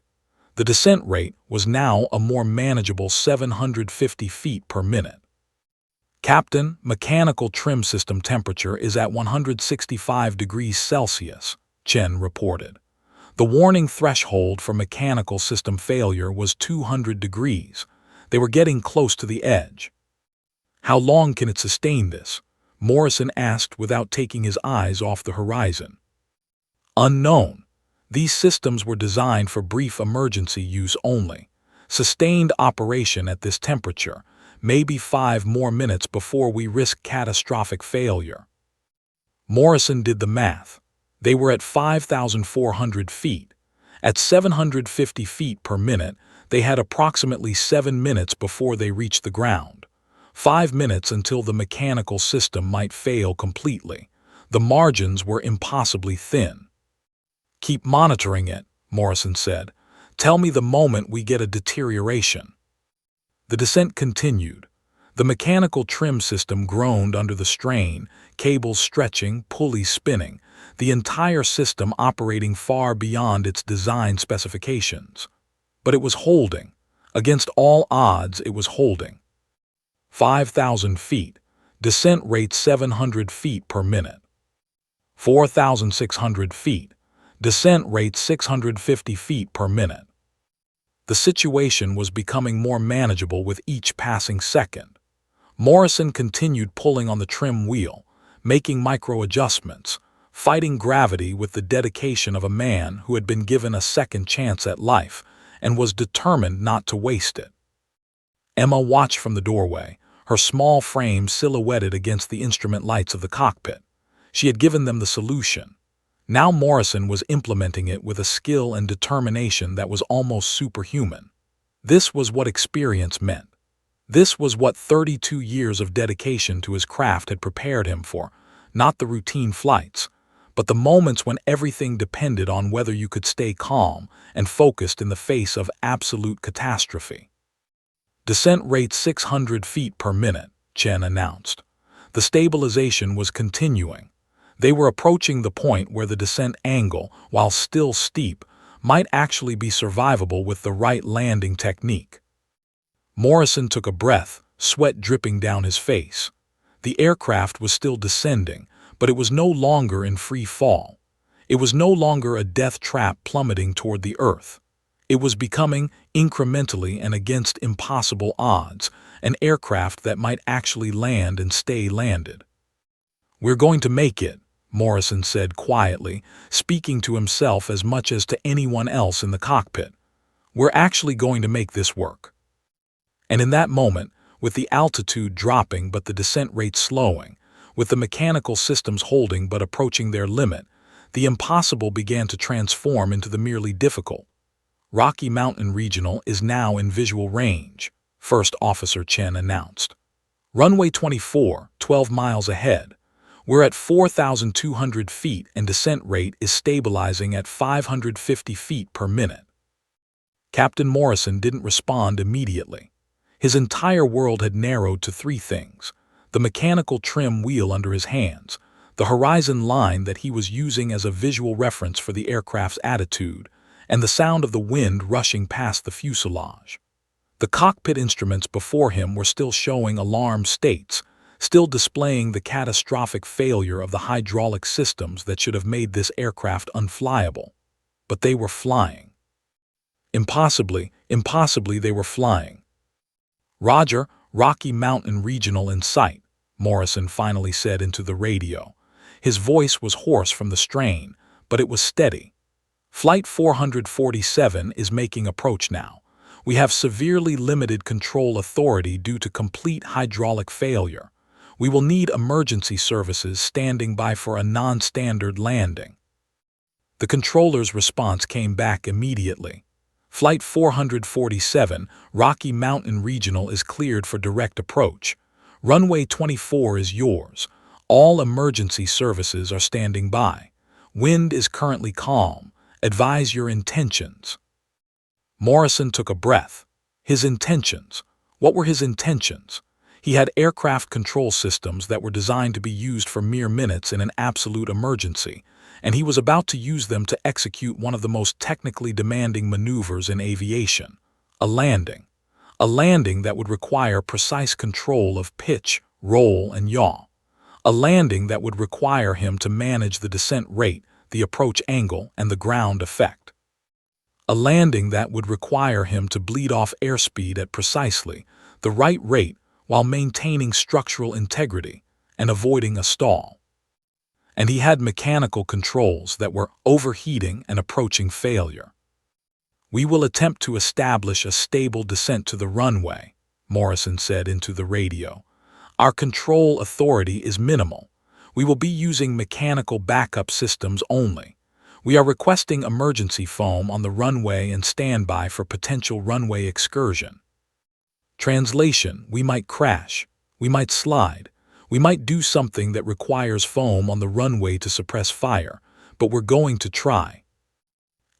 The descent rate was now a more manageable 750 feet per minute. "Captain, mechanical trim system temperature is at 165 degrees Celsius, Chen reported. The warning threshold for mechanical system failure was 200 degrees. They were getting close to the edge. "How long can it sustain this?" Morrison asked without taking his eyes off the horizon. "Unknown. These systems were designed for brief emergency use only. Sustained operation at this temperature, maybe 5 more minutes before we risk catastrophic failure." Morrison did the math. They were at 5,400 feet. At 750 feet per minute, they had approximately 7 minutes before they reached the ground. 5 minutes until the mechanical system might fail completely. The margins were impossibly thin. "Keep monitoring it," Morrison said. "Tell me the moment we get a deterioration." The descent continued. The mechanical trim system groaned under the strain, cables stretching, pulleys spinning, the entire system operating far beyond its design specifications. But it was holding. Against all odds, it was holding. 5,000 feet, descent rate 700 feet per minute. 4,600 feet, descent rate 650 feet per minute. The situation was becoming more manageable with each passing second. Morrison continued pulling on the trim wheel, making micro-adjustments, fighting gravity with the dedication of a man who had been given a second chance at life and was determined not to waste it. Emma watched from the doorway, her small frame silhouetted against the instrument lights of the cockpit. She had given them the solution. Now Morrison was implementing it with a skill and determination that was almost superhuman. This was what experience meant. This was what 32 years of dedication to his craft had prepared him for, not the routine flights, but the moments when everything depended on whether you could stay calm and focused in the face of absolute catastrophe. "Descent rate 600 feet per minute," Chen announced. The stabilization was continuing. They were approaching the point where the descent angle, while still steep, might actually be survivable with the right landing technique. Morrison took a breath, sweat dripping down his face. The aircraft was still descending, but it was no longer in free fall. It was no longer a death trap plummeting toward the earth. It was becoming, incrementally and against impossible odds, an aircraft that might actually land and stay landed. "We're going to make it," Morrison said quietly, speaking to himself as much as to anyone else in the cockpit. "We're actually going to make this work." And in that moment, with the altitude dropping but the descent rate slowing, with the mechanical systems holding but approaching their limit, the impossible began to transform into the merely difficult. "Rocky Mountain Regional is now in visual range," First Officer Chen announced. "Runway 24, 12 miles ahead. We're at 4,200 feet and descent rate is stabilizing at 550 feet per minute." Captain Morrison didn't respond immediately. His entire world had narrowed to 3 things: the mechanical trim wheel under his hands, the horizon line that he was using as a visual reference for the aircraft's attitude, and the sound of the wind rushing past the fuselage. The cockpit instruments before him were still showing alarm states, still displaying the catastrophic failure of the hydraulic systems that should have made this aircraft unflyable. But they were flying. Impossibly they were flying. "Roger, Rocky Mountain Regional in sight," Morrison finally said into the radio. His voice was hoarse from the strain, but it was steady. "Flight 447 is making approach now. We have severely limited control authority due to complete hydraulic failure. We will need emergency services standing by for a non-standard landing." The controller's response came back immediately. Flight 447, Rocky Mountain Regional is cleared for direct approach. Runway 24 is yours. All emergency services are standing by. Wind is currently calm. Advise your intentions. Morrison took a breath. His intentions. What were his intentions? He had aircraft control systems that were designed to be used for mere minutes in an absolute emergency, and he was about to use them to execute one of the most technically demanding maneuvers in aviation, a landing. A landing that would require precise control of pitch, roll, and yaw. A landing that would require him to manage the descent rate, the approach angle, and the ground effect. A landing that would require him to bleed off airspeed at precisely the right rate while maintaining structural integrity and avoiding a stall. And he had mechanical controls that were overheating and approaching failure. "We will attempt to establish a stable descent to the runway," Morrison said into the radio. "Our control authority is minimal. We will be using mechanical backup systems only. We are requesting emergency foam on the runway and standby for potential runway excursion." Translation: we might crash, we might slide, we might do something that requires foam on the runway to suppress fire, but we're going to try.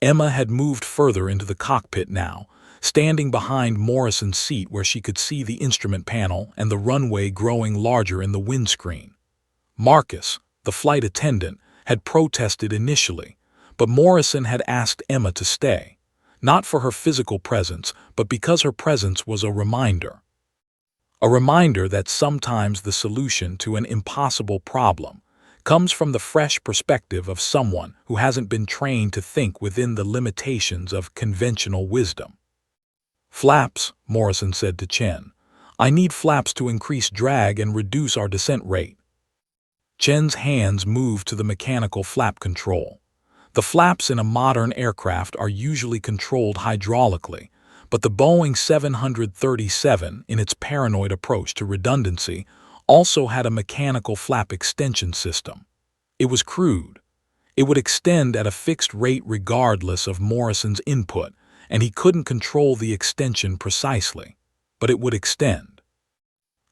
Emma had moved further into the cockpit now, standing behind Morrison's seat where she could see the instrument panel and the runway growing larger in the windscreen. Marcus, the flight attendant, had protested initially, but Morrison had asked Emma to stay, not for her physical presence, but because her presence was a reminder. A reminder that sometimes the solution to an impossible problem comes from the fresh perspective of someone who hasn't been trained to think within the limitations of conventional wisdom. "Flaps," Morrison said to Chen. "I need flaps to increase drag and reduce our descent rate." Chen's hands moved to the mechanical flap control. The flaps in a modern aircraft are usually controlled hydraulically, but the Boeing 737, in its paranoid approach to redundancy, also had a mechanical flap extension system. It was crude. It would extend at a fixed rate regardless of Morrison's input, and he couldn't control the extension precisely, but it would extend.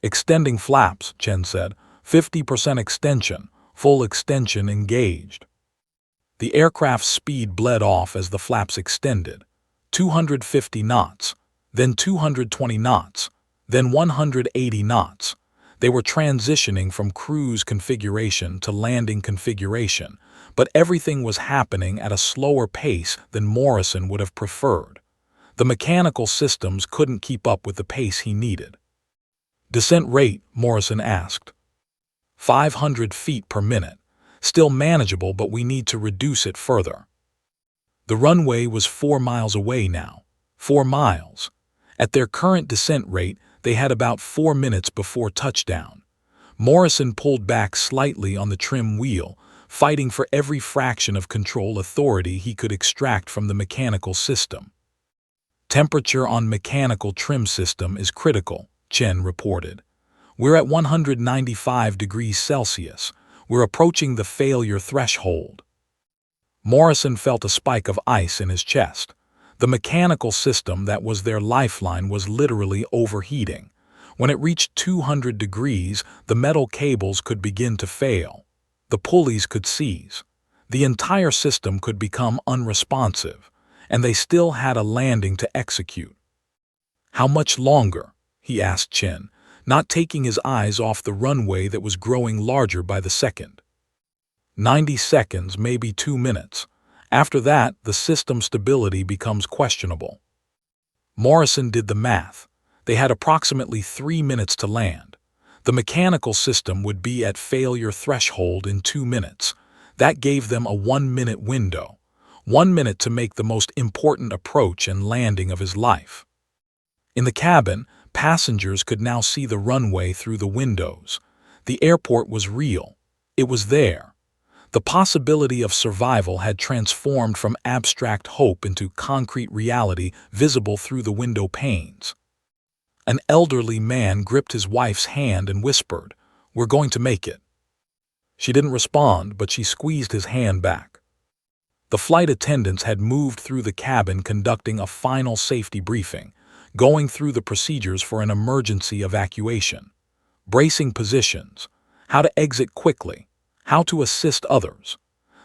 "Extending flaps," Chen said. 50% extension, full extension engaged." The aircraft's speed bled off as the flaps extended. 250 knots, then 220 knots, then 180 knots. They were transitioning from cruise configuration to landing configuration, but everything was happening at a slower pace than Morrison would have preferred. The mechanical systems couldn't keep up with the pace he needed. "Descent rate?" Morrison asked. 500 feet per minute. Still manageable, but we need to reduce it further. The runway was 4 miles away now. 4 miles. At their current descent rate, they had about 4 minutes before touchdown. Morrison pulled back slightly on the trim wheel, fighting for every fraction of control authority he could extract from the mechanical system. "Temperature on mechanical trim system is critical," Chen reported. "We're at 195 degrees Celsius. We're approaching the failure threshold." Morrison felt a spike of ice in his chest. The mechanical system that was their lifeline was literally overheating. When it reached 200 degrees, the metal cables could begin to fail. The pulleys could seize. The entire system could become unresponsive, and they still had a landing to execute. "How much longer?" he asked Chen, not taking his eyes off the runway that was growing larger by the second. 90 seconds, maybe 2 minutes. After that, the system stability becomes questionable. Morrison did the math. They had approximately 3 minutes to land. The mechanical system would be at failure threshold in 2 minutes. That gave them a 1-minute window. 1 minute to make the most important approach and landing of his life. In the cabin, passengers could now see the runway through the windows. The airport was real. It was there. The possibility of survival had transformed from abstract hope into concrete reality visible through the window panes. An elderly man gripped his wife's hand and whispered, "We're going to make it." She didn't respond, but she squeezed his hand back. The flight attendants had moved through the cabin conducting a final safety briefing, going through the procedures for an emergency evacuation, bracing positions, how to exit quickly, how to assist others.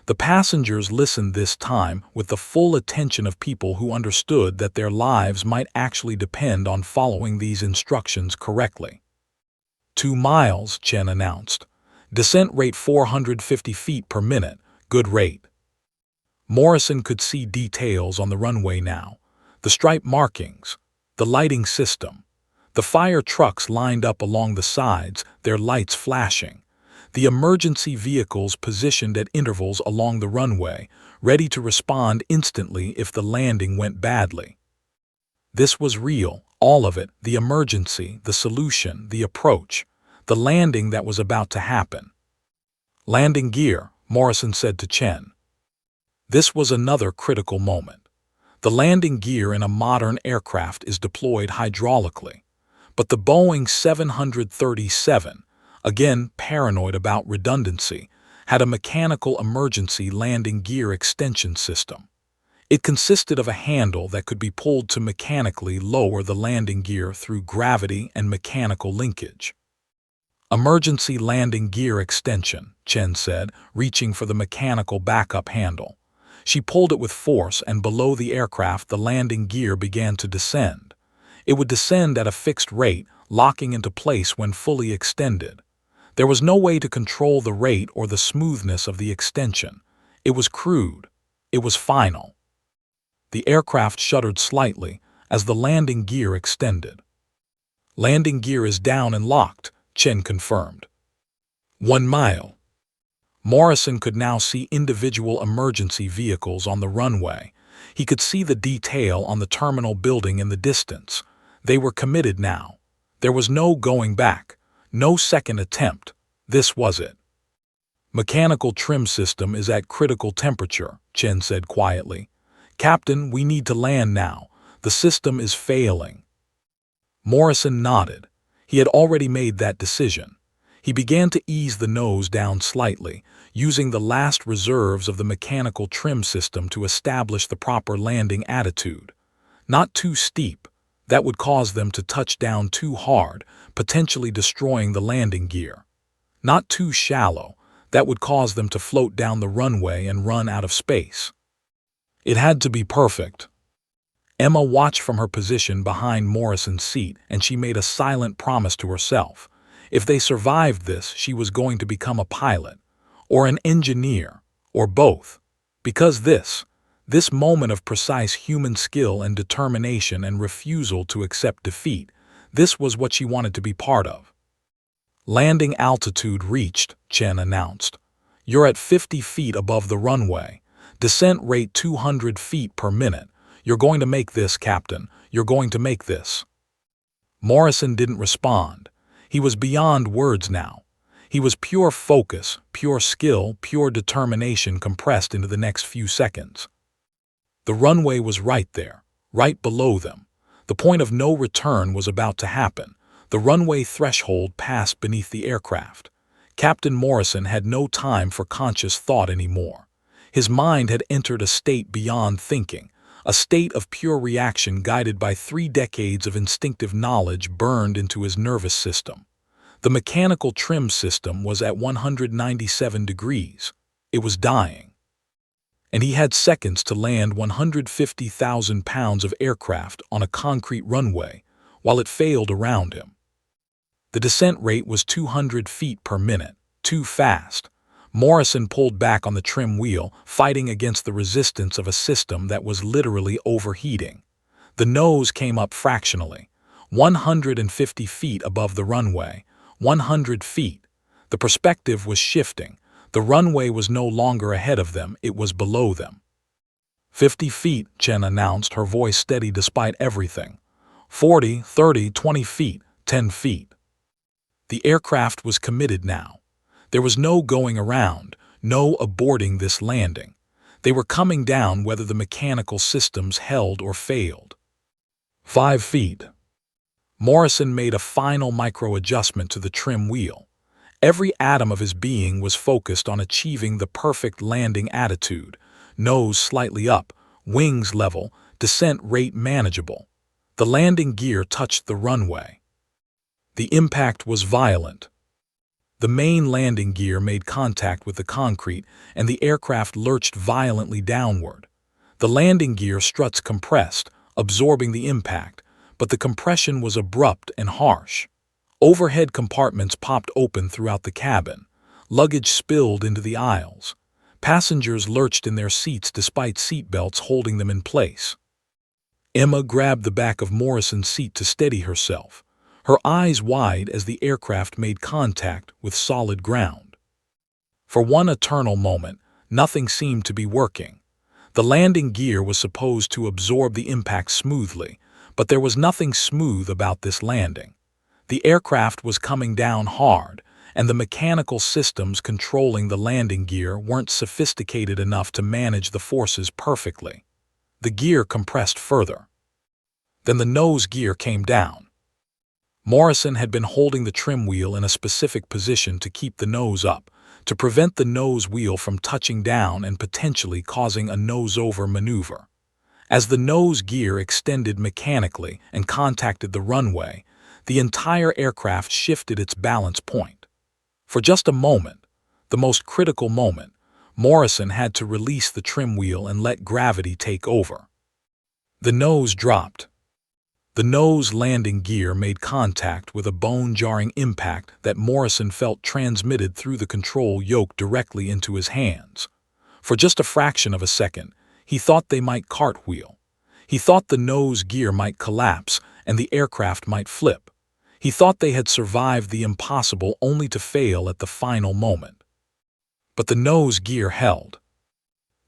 The passengers listened this time with the full attention of people who understood that their lives might actually depend on following these instructions correctly. 2 miles, Chen announced. Descent rate 450 feet per minute, good rate. Morrison could see details on the runway now. The stripe markings, the lighting system, the fire trucks lined up along the sides, their lights flashing. The emergency vehicles positioned at intervals along the runway, ready to respond instantly if the landing went badly. This was real, all of it, the emergency, the solution, the approach, the landing that was about to happen. Landing gear, Morrison said to Chen. This was another critical moment. The landing gear in a modern aircraft is deployed hydraulically, but the Boeing 737, again paranoid about redundancy, had a mechanical emergency landing gear extension system. It consisted of a handle that could be pulled to mechanically lower the landing gear through gravity and mechanical linkage. Emergency landing gear extension, Chen said, reaching for the mechanical backup handle. She pulled it with force, and below the aircraft the landing gear began to descend. It would descend at a fixed rate, locking into place when fully extended. There was no way to control the rate or the smoothness of the extension. It was crude. It was final. The aircraft shuddered slightly as the landing gear extended. Landing gear is down and locked, Chen confirmed. 1 mile. Morrison could now see individual emergency vehicles on the runway. He could see the detail on the terminal building in the distance. They were committed now. There was no going back, no second attempt. This was it. Mechanical trim system is at critical temperature, Chen said quietly. Captain, we need to land now. The system is failing. Morrison nodded. He had already made that decision. He began to ease the nose down slightly, using the last reserves of the mechanical trim system to establish the proper landing attitude. Not too steep. That would cause them to touch down too hard, potentially destroying the landing gear. Not too shallow. That would cause them to float down the runway and run out of space. It had to be perfect. Emma watched from her position behind Morrison's seat, and she made a silent promise to herself. If they survived this, she was going to become a pilot, or an engineer, or both. Because this moment of precise human skill and determination and refusal to accept defeat, this was what she wanted to be part of. Landing altitude reached, Chen announced. You're at 50 feet above the runway. Descent rate 200 feet per minute. You're going to make this, Captain. You're going to make this. Morrison didn't respond. He was beyond words now. He was pure focus, pure skill, pure determination compressed into the next few seconds. The runway was right there, right below them. The point of no return was about to happen. The runway threshold passed beneath the aircraft. Captain Morrison had no time for conscious thought anymore. His mind had entered a state beyond thinking, a state of pure reaction guided by 3 decades of instinctive knowledge burned into his nervous system. The mechanical trim system was at 197 degrees. It was dying. And he had seconds to land 150,000 pounds of aircraft on a concrete runway while it failed around him. The descent rate was 200 feet per minute, too fast. Morrison pulled back on the trim wheel, fighting against the resistance of a system that was literally overheating. The nose came up fractionally, 150 feet above the runway, 100 feet. The perspective was shifting. The runway was no longer ahead of them, it was below them. 50 feet, Chen announced, her voice steady despite everything. 40, 30, 20 feet, 10 feet. The aircraft was committed now. There was no going around, no aborting this landing. They were coming down whether the mechanical systems held or failed. 5 feet. Morrison made a final micro-adjustment to the trim wheel. Every atom of his being was focused on achieving the perfect landing attitude. nose slightly up, wings level, descent rate manageable. The landing gear touched the runway. The impact was violent. The main landing gear made contact with the concrete, and the aircraft lurched violently downward. The landing gear struts compressed, absorbing the impact, but the compression was abrupt and harsh. Overhead compartments popped open throughout the cabin. Luggage spilled into the aisles. Passengers lurched in their seats despite seatbelts holding them in place. Emma grabbed the back of Morrison's seat to steady herself, her eyes wide as the aircraft made contact with solid ground. For one eternal moment, nothing seemed to be working. The landing gear was supposed to absorb the impact smoothly, but there was nothing smooth about this landing. The aircraft was coming down hard, and the mechanical systems controlling the landing gear weren't sophisticated enough to manage the forces perfectly. The gear compressed further. Then the nose gear came down. Morrison had been holding the trim wheel in a specific position to keep the nose up, to prevent the nose wheel from touching down and potentially causing a nose-over maneuver. As the nose gear extended mechanically and contacted the runway, the entire aircraft shifted its balance point. For just a moment, the most critical moment, Morrison had to release the trim wheel and let gravity take over. The nose dropped. The nose landing gear made contact with a bone-jarring impact that Morrison felt transmitted through the control yoke directly into his hands. For just a fraction of a second, he thought they might cartwheel. He thought the nose gear might collapse and the aircraft might flip. He thought they had survived the impossible only to fail at the final moment. But the nose gear held.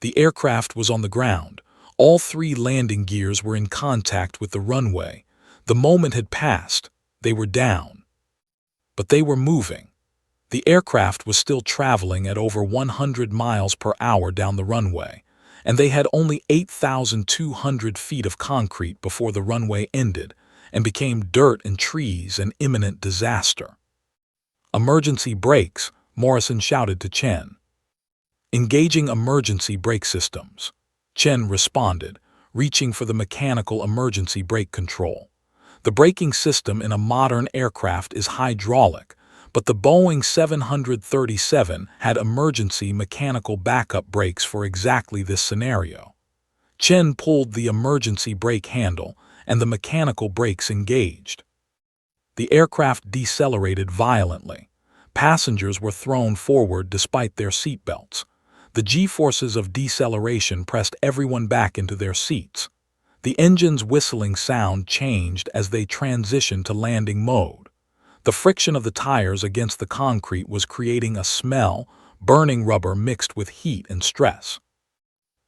The aircraft was on the ground. All three landing gears were in contact with the runway. The moment had passed. They were down. But they were moving. The aircraft was still traveling at over 100 miles per hour down the runway, and they had only 8,200 feet of concrete before the runway ended and became dirt and trees and imminent disaster. "Emergency brakes," Morrison shouted to Chen. "Engaging emergency brake systems." Chen responded, reaching for the mechanical emergency brake control. The braking system in a modern aircraft is hydraulic, but the Boeing 737 had emergency mechanical backup brakes for exactly this scenario. Chen pulled the emergency brake handle, and the mechanical brakes engaged. The aircraft decelerated violently. Passengers were thrown forward despite their seatbelts. The G-forces of deceleration pressed everyone back into their seats. The engine's whistling sound changed as they transitioned to landing mode. The friction of the tires against the concrete was creating a smell, burning rubber mixed with heat and stress.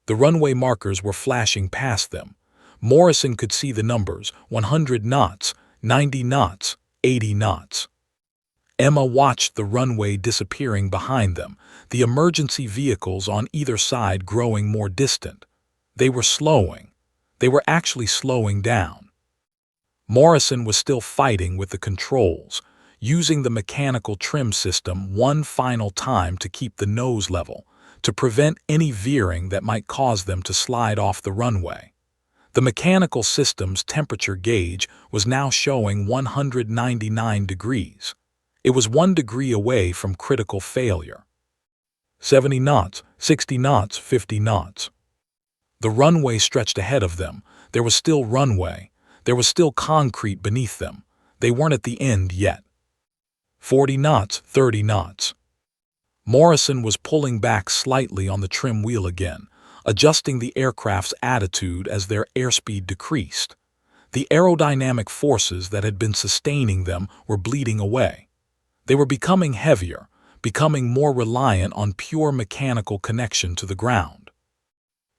The runway markers were flashing past them. Morrison could see the numbers: 100 knots, 90 knots, 80 knots. Emma watched the runway disappearing behind them, the emergency vehicles on either side growing more distant. They were slowing. They were actually slowing down. Morrison was still fighting with the controls, using the mechanical trim system one final time to keep the nose level, to prevent any veering that might cause them to slide off the runway. The mechanical system's temperature gauge was now showing 199 degrees. It was 1 degree away from critical failure. 70 knots, 60 knots, 50 knots. The runway stretched ahead of them. There was still runway. There was still concrete beneath them. They weren't at the end yet. 40 knots, 30 knots. Morrison was pulling back slightly on the trim wheel again, adjusting the aircraft's attitude as their airspeed decreased. The aerodynamic forces that had been sustaining them were bleeding away. They were becoming heavier, becoming more reliant on pure mechanical connection to the ground.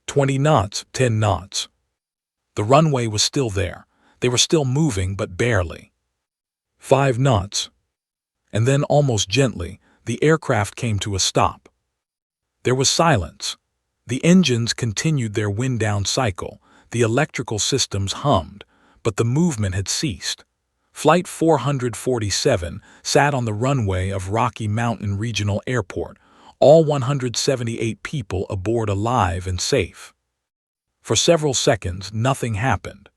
20 knots, 10 knots. The runway was still there. They were still moving, but barely. 5 knots. And then, almost gently, the aircraft came to a stop. There was silence. The engines continued their wind-down cycle, the electrical systems hummed, but the movement had ceased. Flight 447 sat on the runway of Rocky Mountain Regional Airport, all 178 people aboard alive and safe. For several seconds, nothing happened.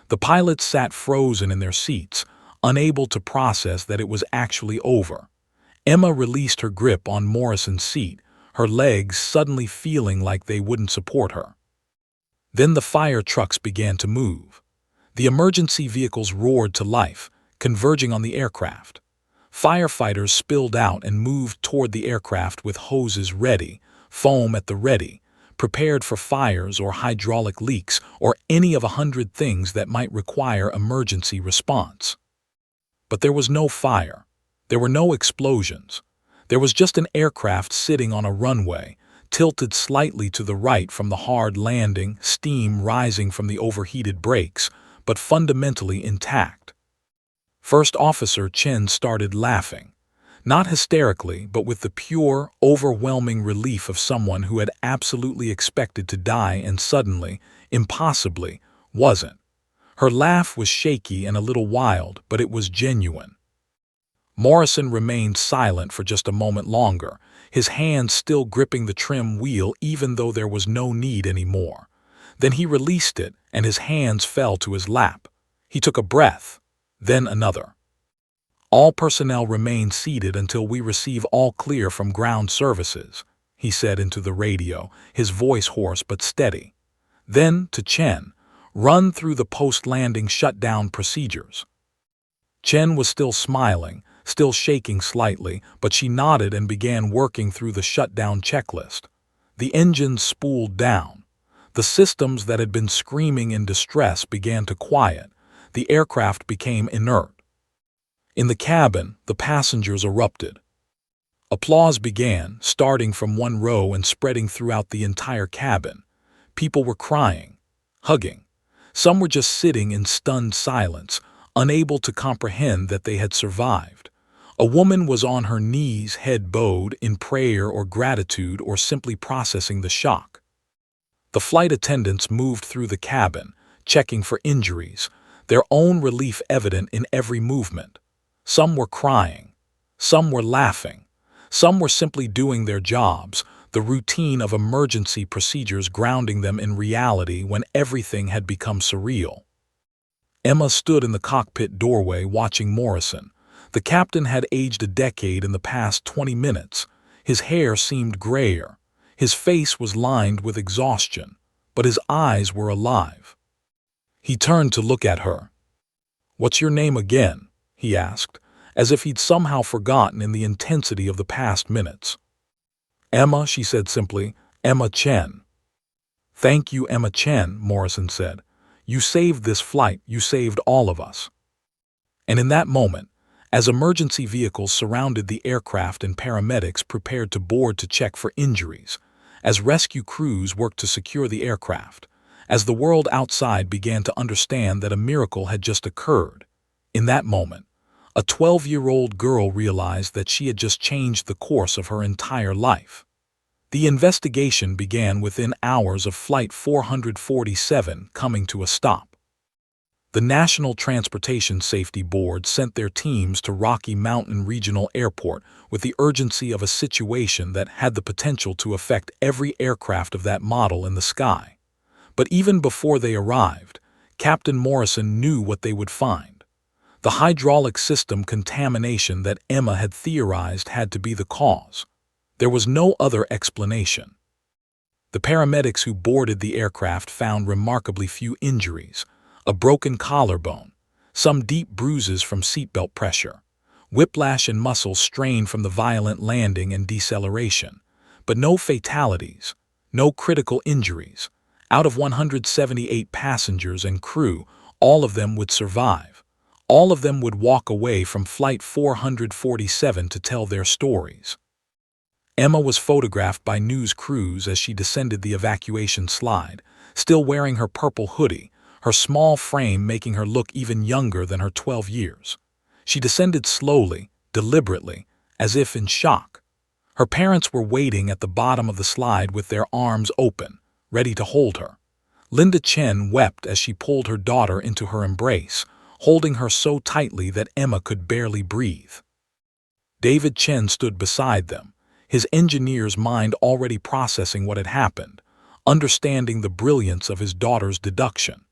The pilots sat frozen in their seats, unable to process that it was actually over. Emma released her grip on Morrison's seat, her legs suddenly feeling like they wouldn't support her. Then the fire trucks began to move. The emergency vehicles roared to life, converging on the aircraft. Firefighters spilled out and moved toward the aircraft with hoses ready, foam at the ready, prepared for fires or hydraulic leaks or any of 100 things that might require emergency response. But there was no fire. There were no explosions. There was just an aircraft sitting on a runway, tilted slightly to the right from the hard landing, steam rising from the overheated brakes, but fundamentally intact. First Officer Chen started laughing, not hysterically, but with the pure, overwhelming relief of someone who had absolutely expected to die and suddenly, impossibly, wasn't. Her laugh was shaky and a little wild, but it was genuine. Morrison remained silent for just a moment longer, his hands still gripping the trim wheel even though there was no need anymore. Then he released it, and his hands fell to his lap. He took a breath, then another. "All personnel remain seated until we receive all clear from ground services," he said into the radio, his voice hoarse but steady. Then, to Chen, "Run through the post-landing shutdown procedures." Chen was still smiling, still shaking slightly, but she nodded and began working through the shutdown checklist. The engines spooled down. The systems that had been screaming in distress began to quiet. The aircraft became inert. In the cabin, the passengers erupted. Applause began, starting from one row and spreading throughout the entire cabin. People were crying, hugging. Some were just sitting in stunned silence, unable to comprehend that they had survived. A woman was on her knees, head bowed, in prayer or gratitude or simply processing the shock. The flight attendants moved through the cabin, checking for injuries, their own relief evident in every movement. Some were crying. Some were laughing. Some were simply doing their jobs, the routine of emergency procedures grounding them in reality when everything had become surreal. Emma stood in the cockpit doorway watching Morrison. The captain had aged a decade in the past 20 minutes. His hair seemed grayer. His face was lined with exhaustion, but his eyes were alive. He turned to look at her. "What's your name again?" he asked, as if he'd somehow forgotten in the intensity of the past minutes. "Emma," she said simply, "Emma Chen." "Thank you, Emma Chen," Morrison said. "You saved this flight, you saved all of us." And in that moment, as emergency vehicles surrounded the aircraft and paramedics prepared to board to check for injuries, as rescue crews worked to secure the aircraft, as the world outside began to understand that a miracle had just occurred, in that moment, a 12-year-old girl realized that she had just changed the course of her entire life. The investigation began within hours of Flight 447 coming to a stop. The National Transportation Safety Board sent their teams to Rocky Mountain Regional Airport with the urgency of a situation that had the potential to affect every aircraft of that model in the sky. But even before they arrived, Captain Morrison knew what they would find. The hydraulic system contamination that Emma had theorized had to be the cause. There was no other explanation. The paramedics who boarded the aircraft found remarkably few injuries: a broken collarbone, some deep bruises from seatbelt pressure, whiplash and muscle strain from the violent landing and deceleration, but no fatalities, no critical injuries. Out of 178 passengers and crew, all of them would survive. All of them would walk away from Flight 447 to tell their stories. Emma was photographed by news crews as she descended the evacuation slide, still wearing her purple hoodie, her small frame making her look even younger than her 12 years. She descended slowly, deliberately, as if in shock. Her parents were waiting at the bottom of the slide with their arms open, ready to hold her. Linda Chen wept as she pulled her daughter into her embrace, holding her so tightly that Emma could barely breathe. David Chen stood beside them, his engineer's mind already processing what had happened, understanding the brilliance of his daughter's deduction.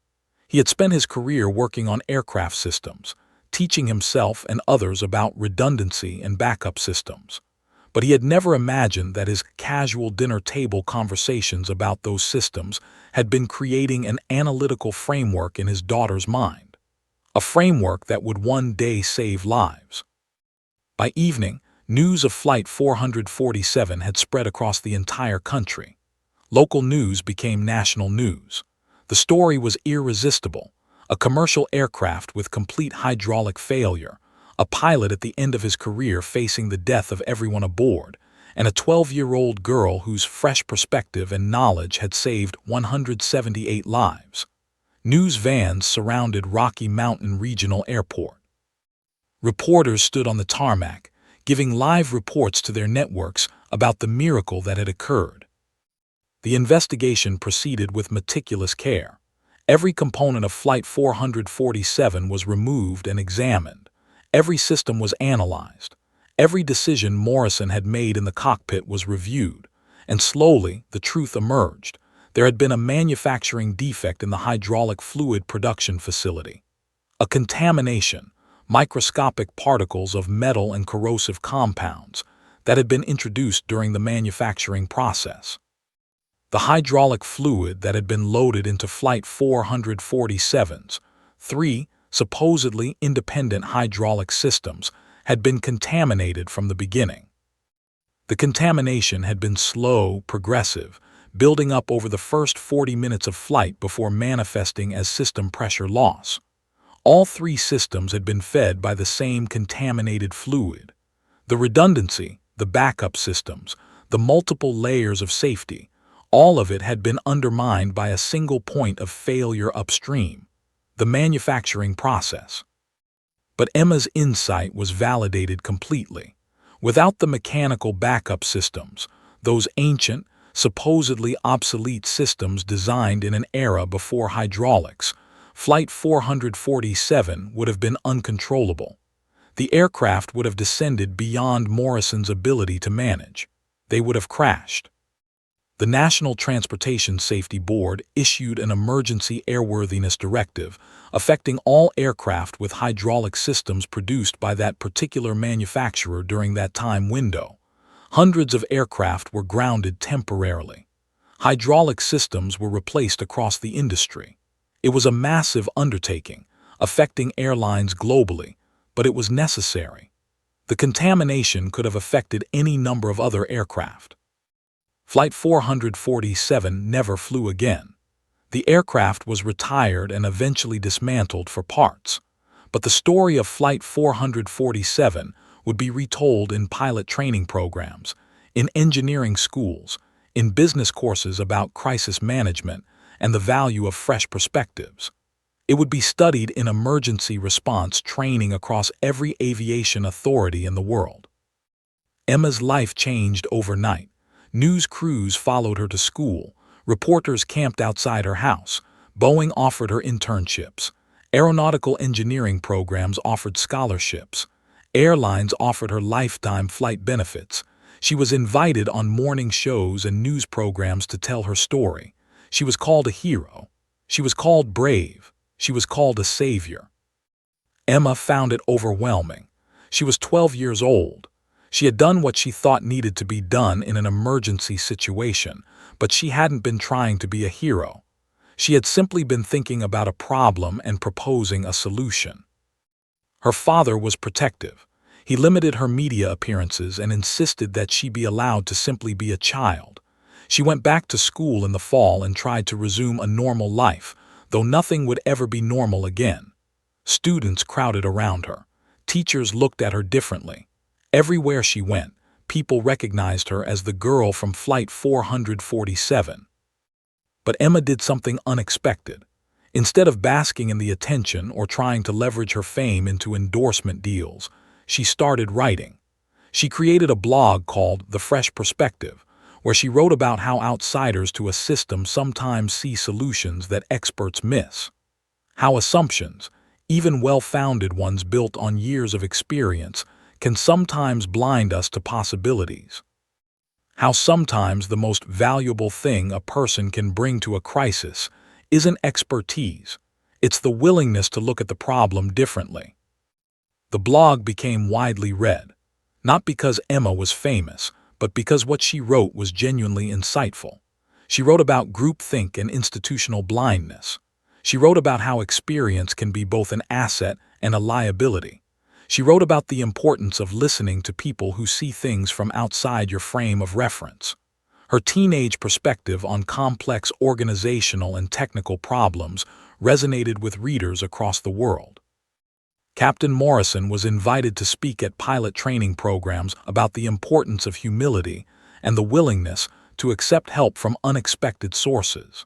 He had spent his career working on aircraft systems, teaching himself and others about redundancy and backup systems. But he had never imagined that his casual dinner table conversations about those systems had been creating an analytical framework in his daughter's mind, a framework that would one day save lives. By evening, news of Flight 447 had spread across the entire country. Local news became national news. The story was irresistible: a commercial aircraft with complete hydraulic failure, a pilot at the end of his career facing the death of everyone aboard, and a 12-year-old girl whose fresh perspective and knowledge had saved 178 lives. News vans surrounded Rocky Mountain Regional Airport. Reporters stood on the tarmac, giving live reports to their networks about the miracle that had occurred. The investigation proceeded with meticulous care. Every component of Flight 447 was removed and examined. Every system was analyzed. Every decision Morrison had made in the cockpit was reviewed. And slowly, the truth emerged. There had been a manufacturing defect in the hydraulic fluid production facility. A contamination, microscopic particles of metal and corrosive compounds, that had been introduced during the manufacturing process. The hydraulic fluid that had been loaded into Flight 447's three supposedly independent hydraulic systems had been contaminated from the beginning. The contamination had been slow, progressive, building up over the first 40 minutes of flight before manifesting as system pressure loss. All three systems had been fed by the same contaminated fluid. The redundancy, the backup systems, the multiple layers of safety, all of it had been undermined by a single point of failure upstream: the manufacturing process. But Emma's insight was validated completely. Without the mechanical backup systems, those ancient, supposedly obsolete systems designed in an era before hydraulics, Flight 447 would have been uncontrollable. The aircraft would have descended beyond Morrison's ability to manage. They would have crashed. The National Transportation Safety Board issued an emergency airworthiness directive affecting all aircraft with hydraulic systems produced by that particular manufacturer during that time window. Hundreds of aircraft were grounded temporarily. Hydraulic systems were replaced across the industry. It was a massive undertaking, affecting airlines globally, but it was necessary. The contamination could have affected any number of other aircraft. Flight 447 never flew again. The aircraft was retired and eventually dismantled for parts. But the story of Flight 447 would be retold in pilot training programs, in engineering schools, in business courses about crisis management and the value of fresh perspectives. It would be studied in emergency response training across every aviation authority in the world. Emma's life changed overnight. News crews followed her to school. Reporters camped outside her house. Boeing offered her internships. Aeronautical engineering programs offered scholarships. Airlines offered her lifetime flight benefits. She was invited on morning shows and news programs to tell her story. She was called a hero. She was called brave. She was called a savior. Emma found it overwhelming. She was 12 years old. She had done what she thought needed to be done in an emergency situation, but she hadn't been trying to be a hero. She had simply been thinking about a problem and proposing a solution. Her father was protective. He limited her media appearances and insisted that she be allowed to simply be a child. She went back to school in the fall and tried to resume a normal life, though nothing would ever be normal again. Students crowded around her. Teachers looked at her differently. Everywhere she went, people recognized her as the girl from Flight 447. But Emma did something unexpected. Instead of basking in the attention or trying to leverage her fame into endorsement deals, she started writing. She created a blog called The Fresh Perspective, where she wrote about how outsiders to a system sometimes see solutions that experts miss. How assumptions, even well-founded ones built on years of experience, can sometimes blind us to possibilities. How sometimes the most valuable thing a person can bring to a crisis isn't expertise, it's the willingness to look at the problem differently. The blog became widely read, not because Emma was famous, but because what she wrote was genuinely insightful. She wrote about groupthink and institutional blindness. She wrote about how experience can be both an asset and a liability. She wrote about the importance of listening to people who see things from outside your frame of reference. Her teenage perspective on complex organizational and technical problems resonated with readers across the world. Captain Morrison was invited to speak at pilot training programs about the importance of humility and the willingness to accept help from unexpected sources.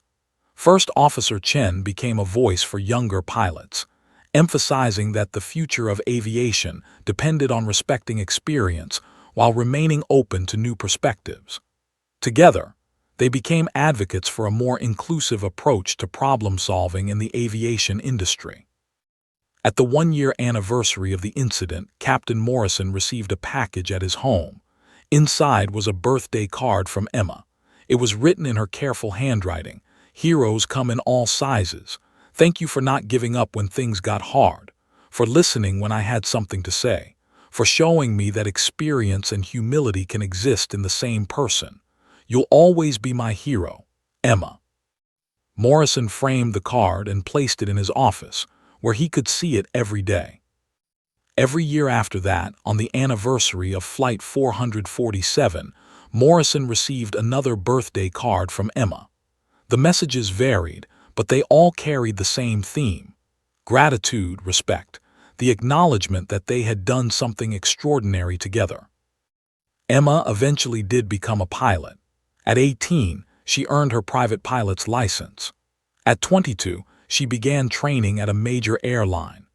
First Officer Chen became a voice for younger pilots, emphasizing that the future of aviation depended on respecting experience while remaining open to new perspectives. Together, they became advocates for a more inclusive approach to problem-solving in the aviation industry. At the one-year anniversary of the incident, Captain Morrison received a package at his home. Inside was a birthday card from Emma. It was written in her careful handwriting. "Heroes come in all sizes. Thank you for not giving up when things got hard, for listening when I had something to say, for showing me that experience and humility can exist in the same person. You'll always be my hero, Emma." Morrison framed the card and placed it in his office, where he could see it every day. Every year after that, on the anniversary of Flight 447, Morrison received another birthday card from Emma. The messages varied, but they all carried the same theme: gratitude, respect, the acknowledgement that they had done something extraordinary together. Emma eventually did become a pilot. At 18, she earned her private pilot's license. At 22, she began training at a major airline.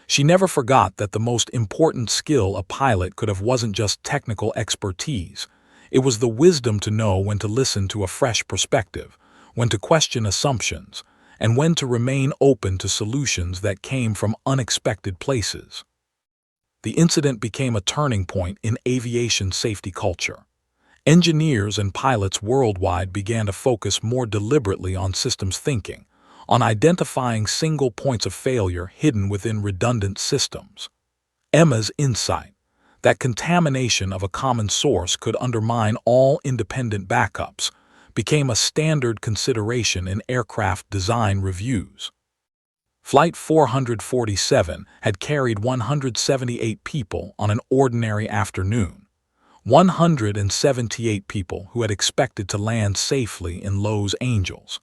She never forgot that the most important skill a pilot could have wasn't just technical expertise. It was the wisdom to know when to listen to a fresh perspective, when to question assumptions, and when to remain open to solutions that came from unexpected places. The incident became a turning point in aviation safety culture. Engineers and pilots worldwide began to focus more deliberately on systems thinking, on identifying single points of failure hidden within redundant systems. Emma's insight, that contamination of a common source could undermine all independent backups, became a standard consideration in aircraft design reviews. Flight 447 had carried 178 people on an ordinary afternoon, 178 people who had expected to land safely in Los Angeles,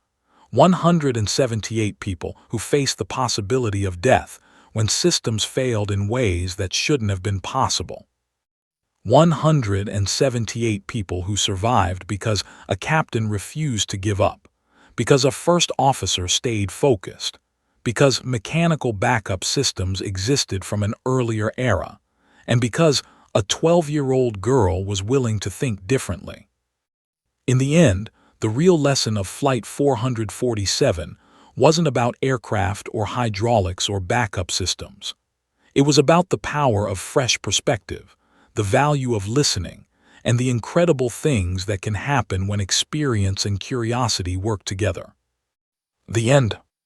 178 people who faced the possibility of death when systems failed in ways that shouldn't have been possible. 178 people who survived because a captain refused to give up, because a first officer stayed focused, because mechanical backup systems existed from an earlier era, and because a 12-year-old girl was willing to think differently. In the end, the real lesson of Flight 447 wasn't about aircraft or hydraulics or backup systems. It was about the power of fresh perspective, the value of listening, and the incredible things that can happen when experience and curiosity work together. The end.